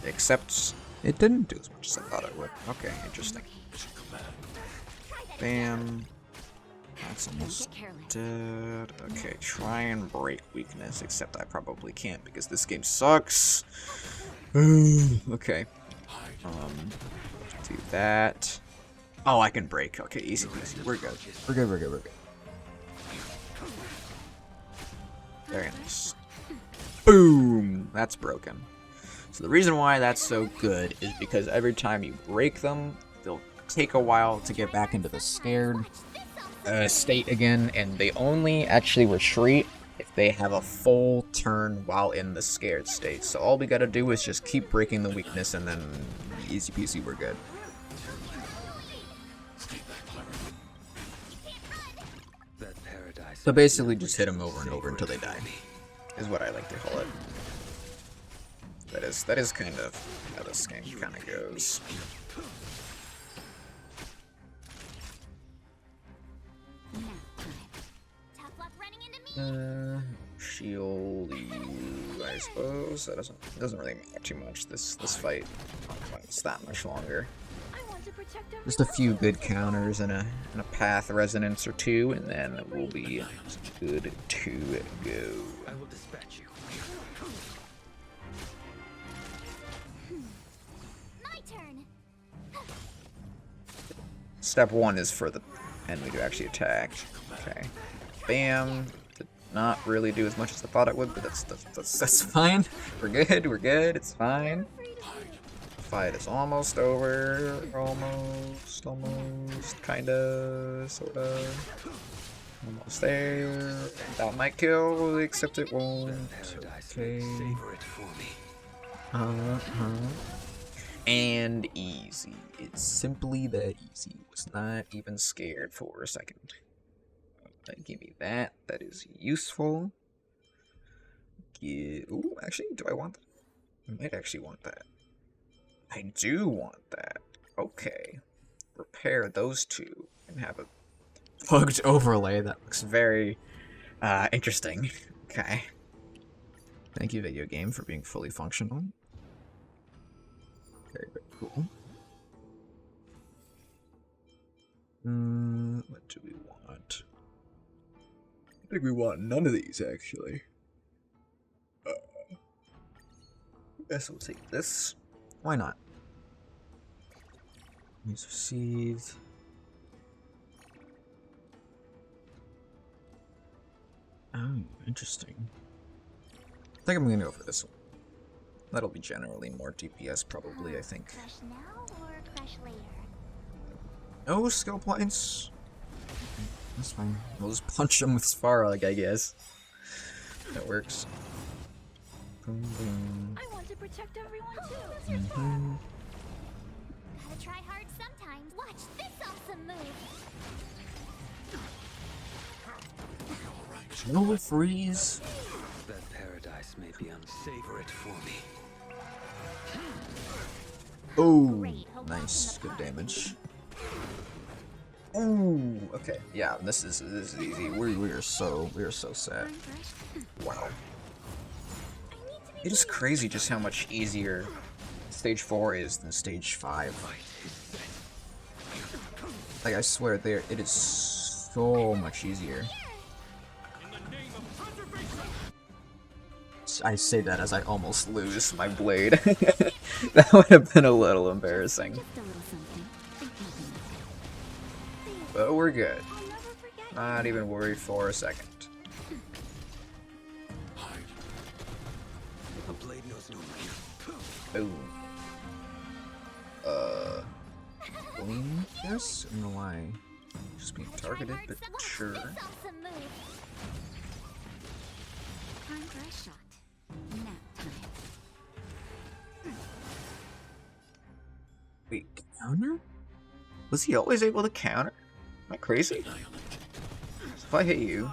Except, it didn't do as much as I thought it would. Okay, interesting. Bam. That's almost dead. Okay, try and break weakness, except I probably can't because this game sucks. Okay. Do that. Oh, I can break. Okay, easy peasy. We're good. We're good, we're good, we're good. Very nice. Boom! That's broken. So the reason why that's so good is because every time you break them, they'll take a while to get back into the scared state again, and they only actually retreat if they have a full turn while in the scared state. So all we gotta do is just keep breaking the weakness, and then easy peasy, we're good. So basically just hit them over and over until they die, is what I like to call it. That is kind of how this game kind of goes. Shield you, I suppose. That doesn't really matter too much. This fight lasts that much longer. Just a few good counters and a path resonance or two, and then we'll be good to go. I will dispatch you. My turn. Step one is for the enemy to actually attack. Okay. Bam. Did not really do as much as I thought it would, but that's fine. We're good. We're good. It's fine. Fight is almost over. Almost, kinda, sorta. Almost there. That might kill, except it won't. Okay. And easy. It's simply that easy. Was not even scared for a second. Give me that. That is useful. Ooh, actually, do I want that? I might actually want that. I do want that. Okay. Repair those two and have a plugged overlay. That looks very interesting. Okay. Thank you, video game, for being fully functional. Very, very cool. What do we want? I think we want none of these, actually. Guess we'll take this. Why not? News received. Oh, interesting. I think I'm gonna go for this one. That'll be generally more DPS, probably, I think. Crush now or crush later? No skill points. That's fine. We'll just punch him with Svarog, I guess. That works. Boom, boom. I want to protect everyone too. Mm-hmm. Gotta try hard sometimes. Watch this awesome move. No freeze. That paradise may be savor it for me. Oh, nice, good damage. Ooh, okay, yeah, this is easy. We are so set. Wow. It is crazy just how much easier stage 4 is than stage 5. Like, I swear, it is so much easier. I say that as I almost lose my blade. That would have been a little embarrassing. Just a little something. Think nothing of it. But we're good. I'll never forget Not even worried for a second. A blade knows no mercy. Boom. Boom? Yes? I don't know why. Just being targeted, but sure. this awesome move. Time for a shot. Nap time. Wait, counter? Was he always able to counter? Am I crazy? If I hit you...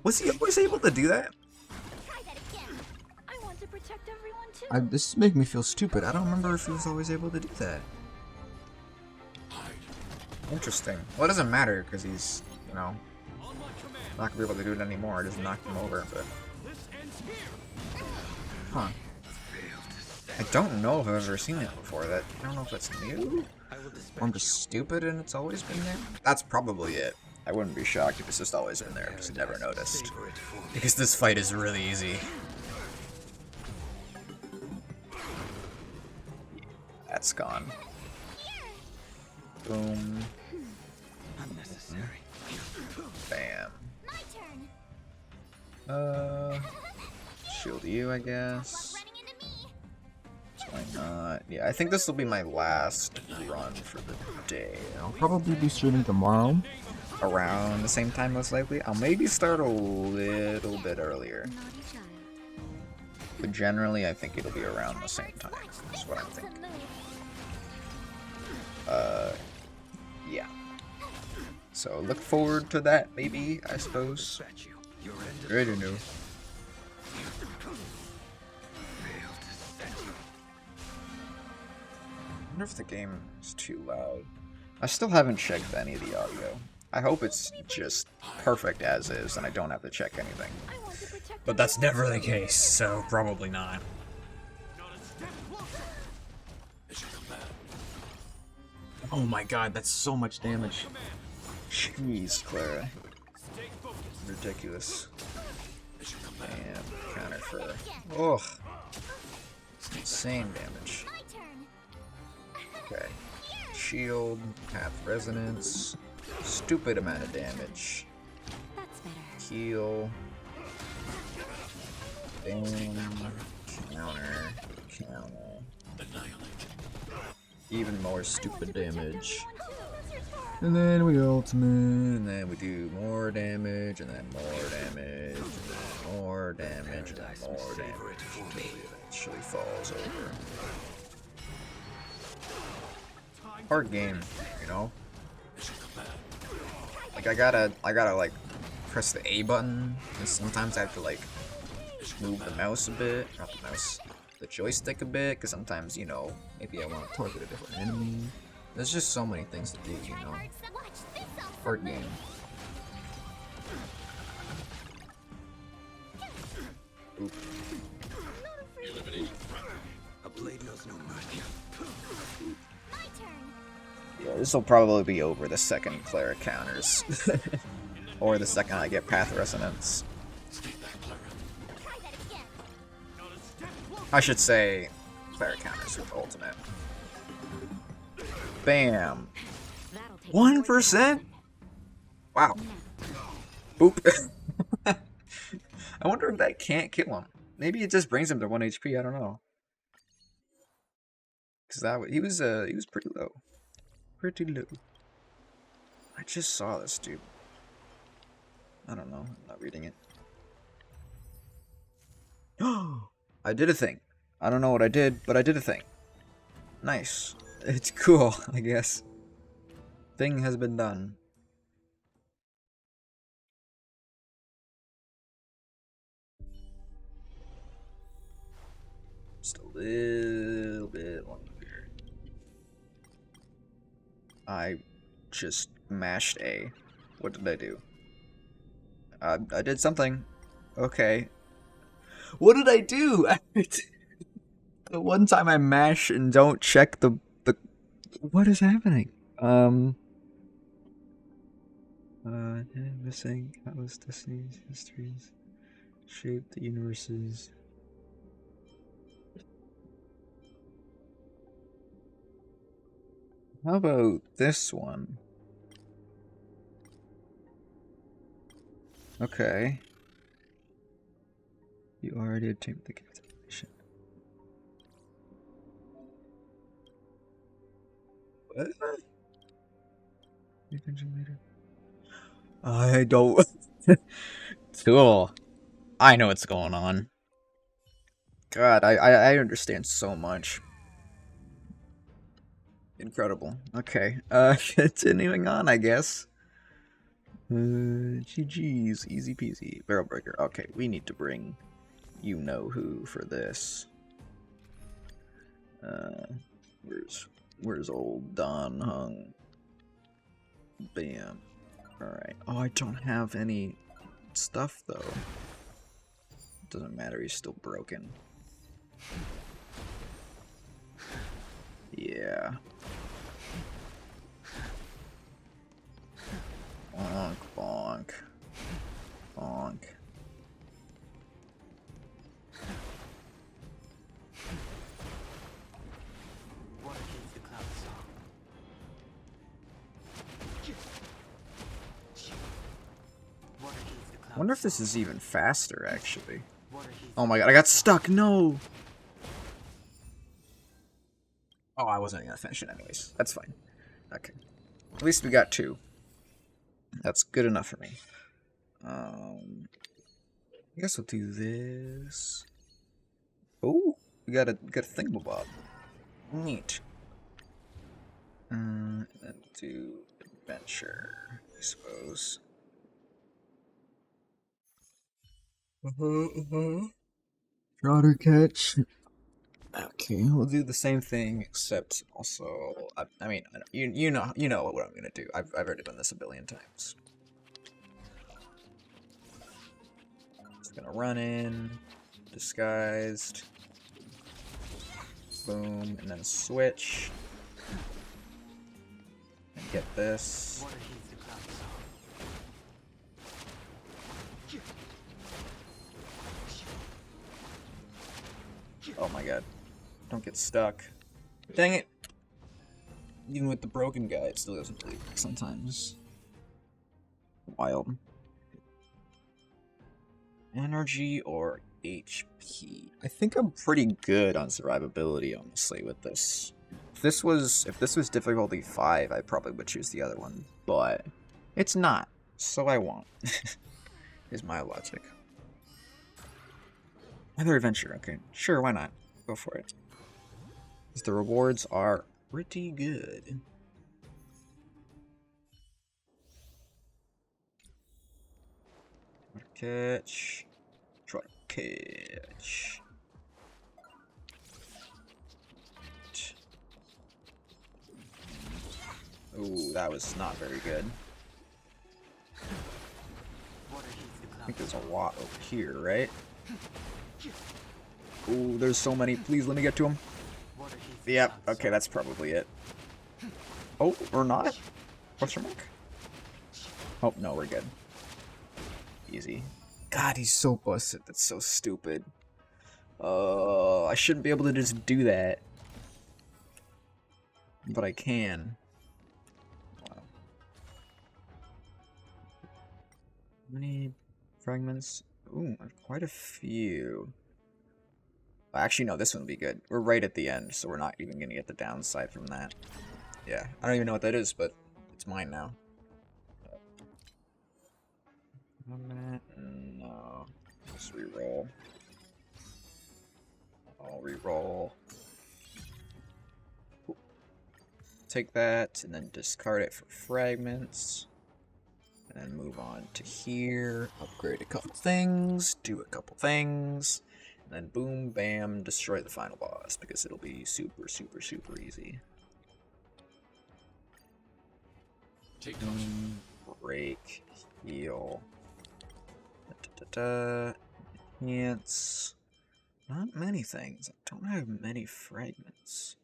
Was he always able to do that? Try that again. I want to protect everyone too. This is making me feel stupid. I don't remember if he was always able to do that. Interesting. Well, it doesn't matter, because he's, you know, not gonna be able to do it anymore. I just knocked him over, but... Huh. I don't know if I've ever seen it before. I don't know if that's new, or I'm just stupid and it's always been there. That's probably it. I wouldn't be shocked if it's just always been there, because I never noticed. Because this fight is really easy. That's gone. Boom. Unnecessary. Bam. My turn. Shield you, I guess. Running into me. Why not? Yeah, I think this will be my last run for the day. I'll probably be streaming tomorrow. Around the same time, most likely. I'll maybe start a little bit earlier. Naughty child. But generally, I think it'll be around the same time. That's what I'm thinking. Awesome move. Yeah. So look forward to that, maybe, I suppose. Dispatch you. Your end I don't know. failed to set you. I wonder if the game is too loud. I still haven't checked any of the audio. I hope it's just perfect as is and I don't have to check anything. I want to protect But that's never the case, so probably not. Oh my god, that's so much damage. Jeez, Clara. Ridiculous. And counter for... Ugh. Insane damage. my turn. Okay. Shield, path resonance. Stupid amount of damage. That's better. Heal. Bam. Counter. Counter. Even more stupid damage. And then we ultimate, and then we do more damage, and then more damage, and then more damage, and then more damage, until he eventually falls over. Hard game, you know? Like, I gotta, like, press the A button, and sometimes I have to, like, move the mouse a bit, not the mouse, the joystick a bit, because sometimes, you know, maybe I want to target a different enemy. There's just so many things to do, you know? Hard game. Oop. A blade knows no mercy. My turn. Yeah, this will probably be over the second Clara counters. Or the second I get Path Resonance. Try that again. I should say Clara counters with ultimate. Bam! That'll take 1%? Wow. Boop. I wonder if that can't kill him. Maybe it just brings him to 1 HP. I don't know. Cause he was pretty low. Pretty low. I just saw this dude. I don't know. I'm not reading it. Oh, I did a thing. I don't know what I did, but I did a thing. Nice. It's cool, I guess. Thing has been done. Just a little bit longer. I just mashed A. What did I do? I did something. Okay. What did I do? The one time I mash and don't check the what is happening? Missing countless destinies, histories, shape the universes. How about this one? Okay. You already obtained the calculation. What? Later. I don't. Cool. I know what's going on. God, I understand so much. Incredible. Okay. Continuing on, I guess. GG's, easy peasy. Barrel breaker. Okay, we need to bring you know who for this. Where's old Don Hung? Bam. Alright. Oh, I don't have any stuff though. Doesn't matter, he's still broken. Yeah. Bonk, bonk. Bonk. I wonder if this is even faster, actually. Oh my god, I got stuck! No! Oh, I wasn't gonna finish it anyways. That's fine. Okay. At least we got 2. That's good enough for me. I guess we'll do this. Oh, we got a thingamabob. Neat. And then do adventure, I suppose. Trotter catch. Okay, we'll do the same thing, except also, I mean, you know what I'm gonna do. I've already done this a billion times. Just gonna run in, disguised, boom, and then switch, and get this. Oh my god. Don't get stuck. Dang it! Even with the broken guy, it still doesn't really work sometimes. Wild. Energy or HP? I think I'm pretty good on survivability, honestly, with this. If this was difficulty 5, I probably would choose the other one, but it's not, so I won't. Is my logic. Another adventure, okay. Sure, why not? Go for it. Because the rewards are pretty good. Catch. Try to catch. Ooh, that was not very good. I think there's a lot over here, right? Ooh, there's so many. Please let me get to him. Yep, okay, that's probably it. Oh, or not? Question mark? Oh, no, we're good. Easy. God, he's so busted. That's so stupid. I shouldn't be able to just do that. But I can. Wow. Many fragments? Ooh, quite a few. Actually, no, this one would be good. We're right at the end, so we're not even gonna get the downside from that. Yeah, I don't even know what that is, but it's mine now. No. Just reroll. I'll reroll. Cool. Take that, and then discard it for fragments. And then move on to here. Upgrade a couple things. Do a couple things. And then boom, bam, destroy the final boss, because it'll be super, super, super easy. Boom, break, heal. Enhance. Not many things. I don't have many fragments.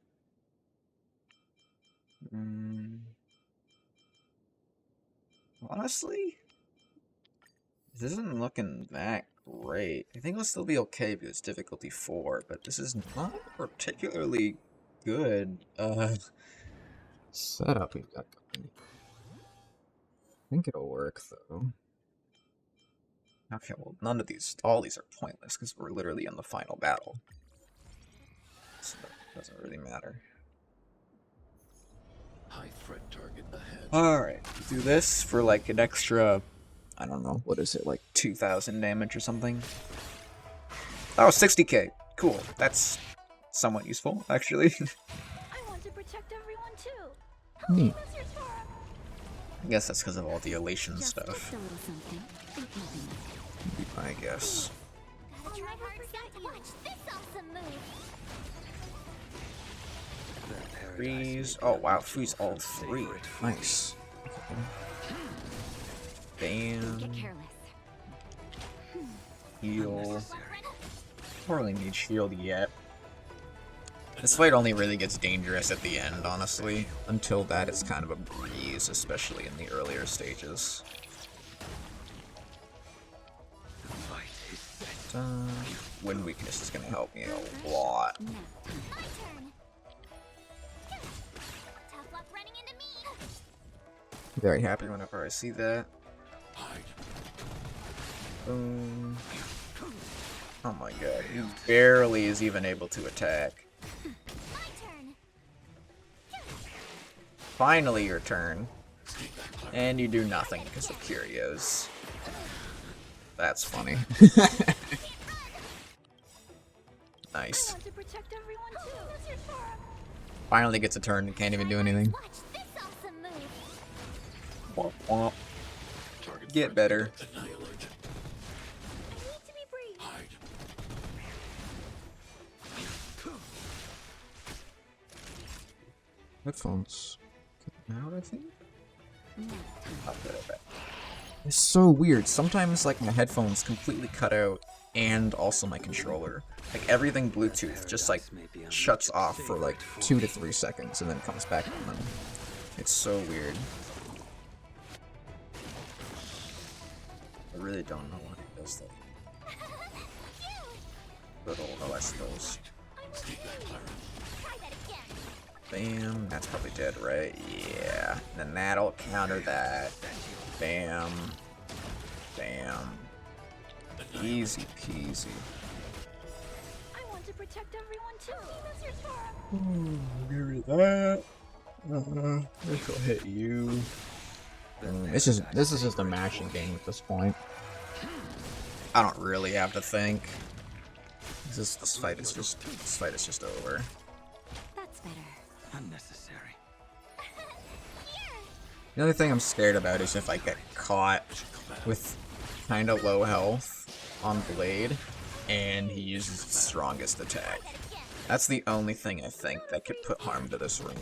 Honestly, this isn't looking that great. I think it'll still be okay because it's difficulty 4, but this is not particularly good setup we've got going. I think it'll work though. Okay, well, none of these, all these are pointless because we're literally in the final battle. So that doesn't really matter. High threat target ahead. Alright, do this for like an extra, I don't know, what is it, like 2,000 damage or something? Oh, 60k. Cool. That's somewhat useful, actually. I want to protect everyone too. Neat. That's your turn. I guess that's because of all the elation Just stuff. a little something. Think nothing of it. I guess. Gotta try hard to watch this awesome move. Freeze. Oh wow, freeze all 3. Nice. Bam. Get careless. Heal. Don't really need shield yet. This fight only really gets dangerous at the end, honestly. Until that, it's kind of a breeze, especially in the earlier stages. Wind weakness is gonna help me a lot. Now, my turn. Tough luck running into me. Very happy whenever I see that. Boom. Oh my god, he barely is even able to attack. My turn. Finally your turn. And you do nothing because of Curios. That's funny. Nice. I want to protect everyone too. That's your turn. Finally gets a turn and can't even do anything. Watch this awesome move. Womp womp. Get better. I need to be brief. Headphones. Out, I think? Now, I'll put it back. It's so weird. Sometimes like my headphones completely cut out and also my controller. Like everything Bluetooth just like shuts off for like 2 to 3 seconds and then comes back on. It's so weird. I really don't know why it does that. Good old OS goes. try that again. Bam, that's probably dead, right? Yeah. Then that'll counter that. Bam. Bam. Easy peasy. I want to protect everyone too. That's your turn. Give me that. This will hit you. This is just a mashing game at this point. I don't really have to think. This fight is just over. That's better. Unnecessary. The only thing I'm scared about is if I get caught with kind of low health on Blade and he uses his strongest attack. That's the only thing I think that could put harm to this room.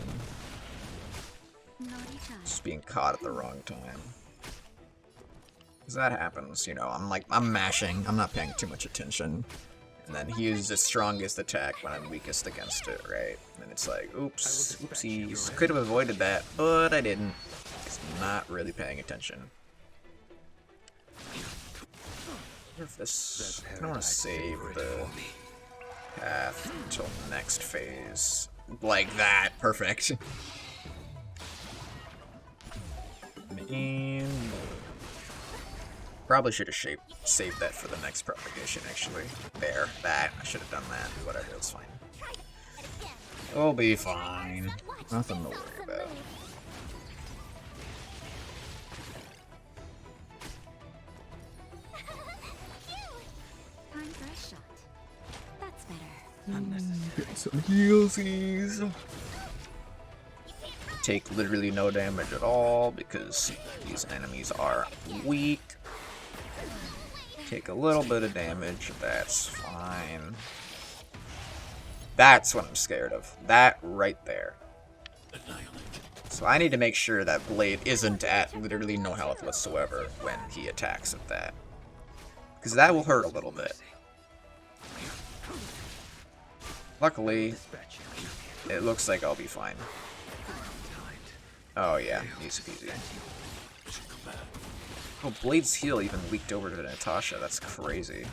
Naughty child. Just being caught at the wrong time. Because that happens, you know, I'm mashing, I'm not paying too much attention. And then he uses his strongest attack when I'm weakest against it, right? And it's like, oops, oopsies. Could have avoided that, but I didn't. Just not really paying attention. I wonder if this, I don't want to save the path until next phase. Like that, perfect. And Probably should have saved that for the next propagation, actually. There, that. I should have done that. Whatever, it's fine. We'll be fine. Nothing to worry about. Time for a shot. That's better. Unnecessary. Get some healsies. Take literally no damage at all because these enemies are weak. Take a little bit of damage, that's fine. That's what I'm scared of. That right there. So I need to make sure that Blade isn't at literally no health whatsoever when he attacks with that. Because that will hurt a little bit. Luckily, it looks like I'll be fine. Oh yeah, easy peasy. Oh, Blade's heal even leaked over to Natasha. That's crazy.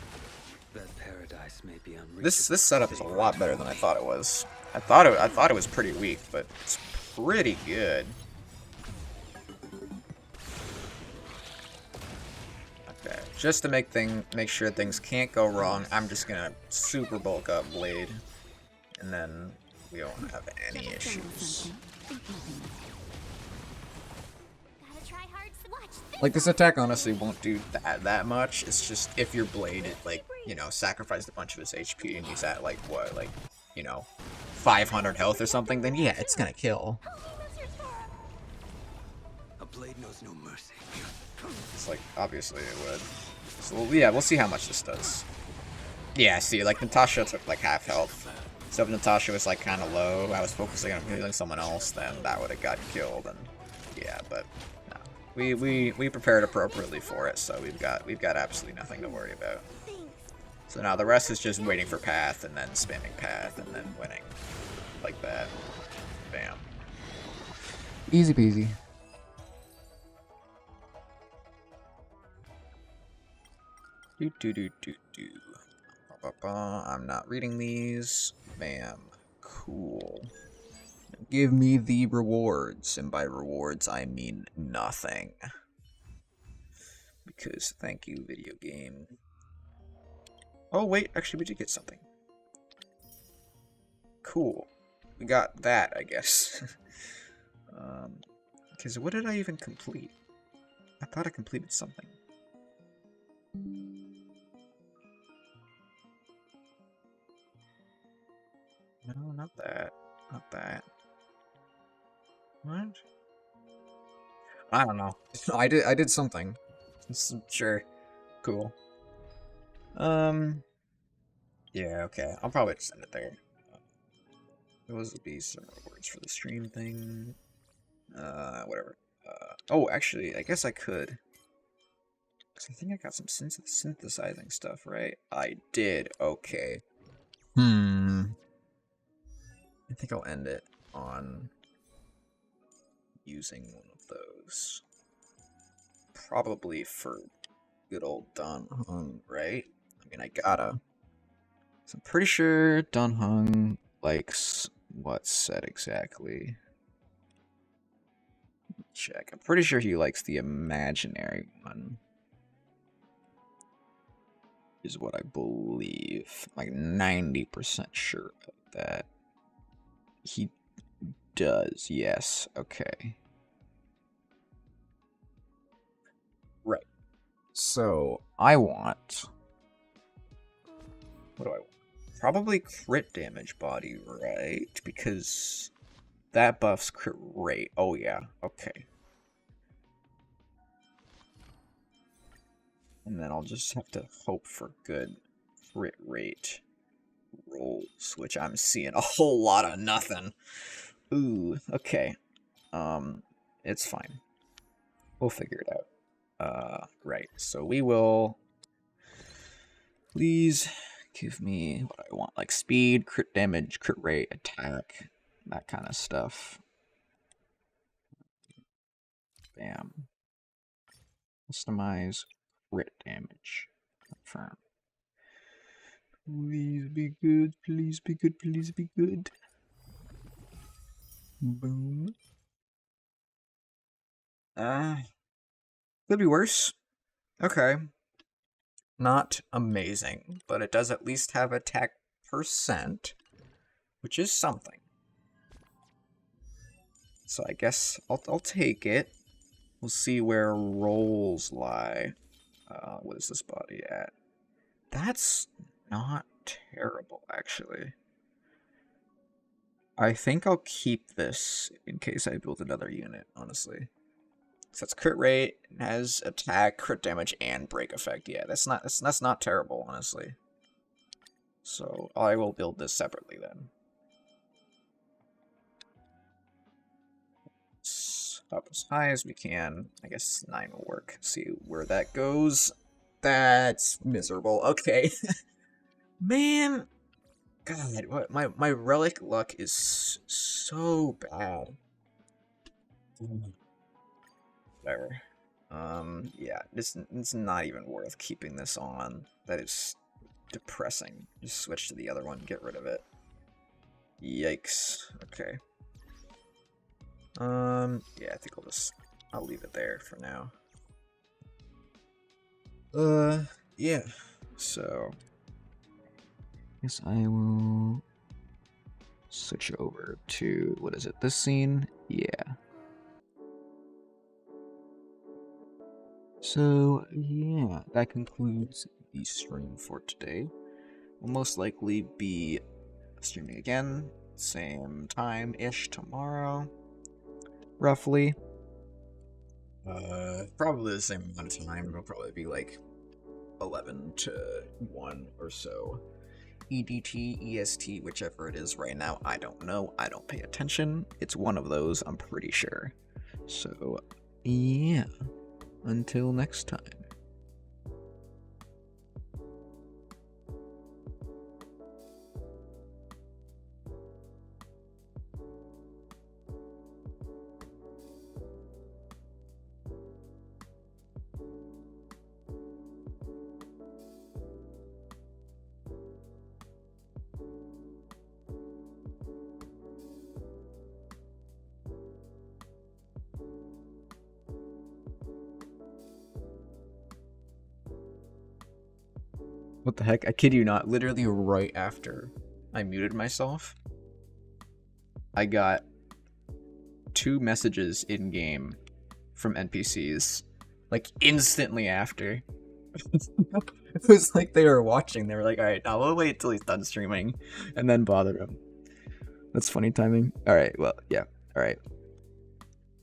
That paradise may be unreachable. This setup is a lot better than I thought it was. I thought it was pretty weak, but it's pretty good. Okay, just to make sure things can't go wrong, I'm just gonna super bulk up Blade, and then we won't have any issues. Like, this attack honestly won't do that much. It's just if your Blade, like, you know, sacrificed a bunch of his HP and he's at, like, what, like, you know, 500 health or something, then yeah, it's gonna kill. A blade knows no mercy. It's like, obviously it would. So, yeah, we'll see how much this does. Yeah, see, like, Natasha took, like, half health. So if Natasha was, like, kind of low, I was focusing on healing someone else, then that would have got killed, and yeah, but... We prepared appropriately for it, so we've got absolutely nothing to worry about. So now the rest is just waiting for path and then spamming path and then winning. Like that. Bam. Easy peasy. Do do do do do. I'm not reading these. Bam. Cool. Give me the rewards, and by rewards I mean nothing. Because thank you, video game. Oh wait, actually we did get something. Cool. We got that, I guess. Because what did I even complete? I thought I completed something. No, not that. Not that. What? I don't know. I did something. Sure. Cool. Yeah, okay. I'll probably just end it there. Those will be some rewards for the stream thing. Whatever. Oh, actually, I guess I could. Because I think I got some synthesizing stuff, right? I did. Okay. I think I'll end it on using one of those. Probably for good old Dun Hung, right? I mean, I gotta. So I'm pretty sure Dun Hung likes what set exactly? Check. I'm pretty sure he likes the imaginary one. Is what I believe. Like 90% sure of that. He does, yes. Okay. Right. So, I want... What do I want? Probably crit damage body, right? Because that buffs crit rate. Oh, yeah. Okay. And then I'll just have to hope for good crit rate rolls, which I'm seeing a whole lot of nothing. Ooh, okay. It's fine. We'll figure it out. Right. So we will... Please give me what I want, like speed, crit damage, crit rate, attack, that kind of stuff. Bam. Customize crit damage. Confirm. Please be good, please be good, please be good. Boom. Could be worse. Okay. Not amazing, but it does at least have attack percent, which is something. So I guess I'll take it. We'll see where rolls lie. What is this body at? That's not terrible, actually. I think I'll keep this in case I build another unit, honestly. So that's crit rate, has attack, crit damage, and break effect. Yeah, that's not terrible, honestly. So I will build this separately then. Let's up as high as we can. I guess 9 will work. See where that goes. That's miserable. Okay. Man, God, what my relic luck is so bad. Whatever. Yeah, it's not even worth keeping this on. That is depressing. Just switch to the other one, get rid of it. Yikes. Okay. Yeah, I think I'll leave it there for now. Yeah. So I guess I will switch over to, what is it, this scene? Yeah. So, yeah, that concludes the stream for today. We'll most likely be streaming again, same time-ish tomorrow, roughly. Probably the same amount of time. It'll probably be like 11 to 1 or so. EDT, EST, whichever it is right now, I don't know. I don't pay attention. It's one of those, I'm pretty sure. So, yeah. Until next time. What the heck? I kid you not, literally right after I muted myself, I got 2 messages in-game from NPCs, like, instantly after. It was like they were watching, they were like, alright, now we'll wait till he's done streaming, and then bother him. That's funny timing. Alright, well, yeah, alright.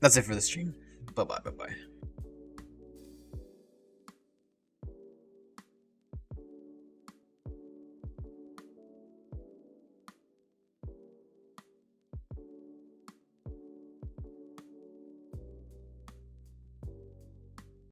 That's it for the stream. Bye-bye, bye-bye.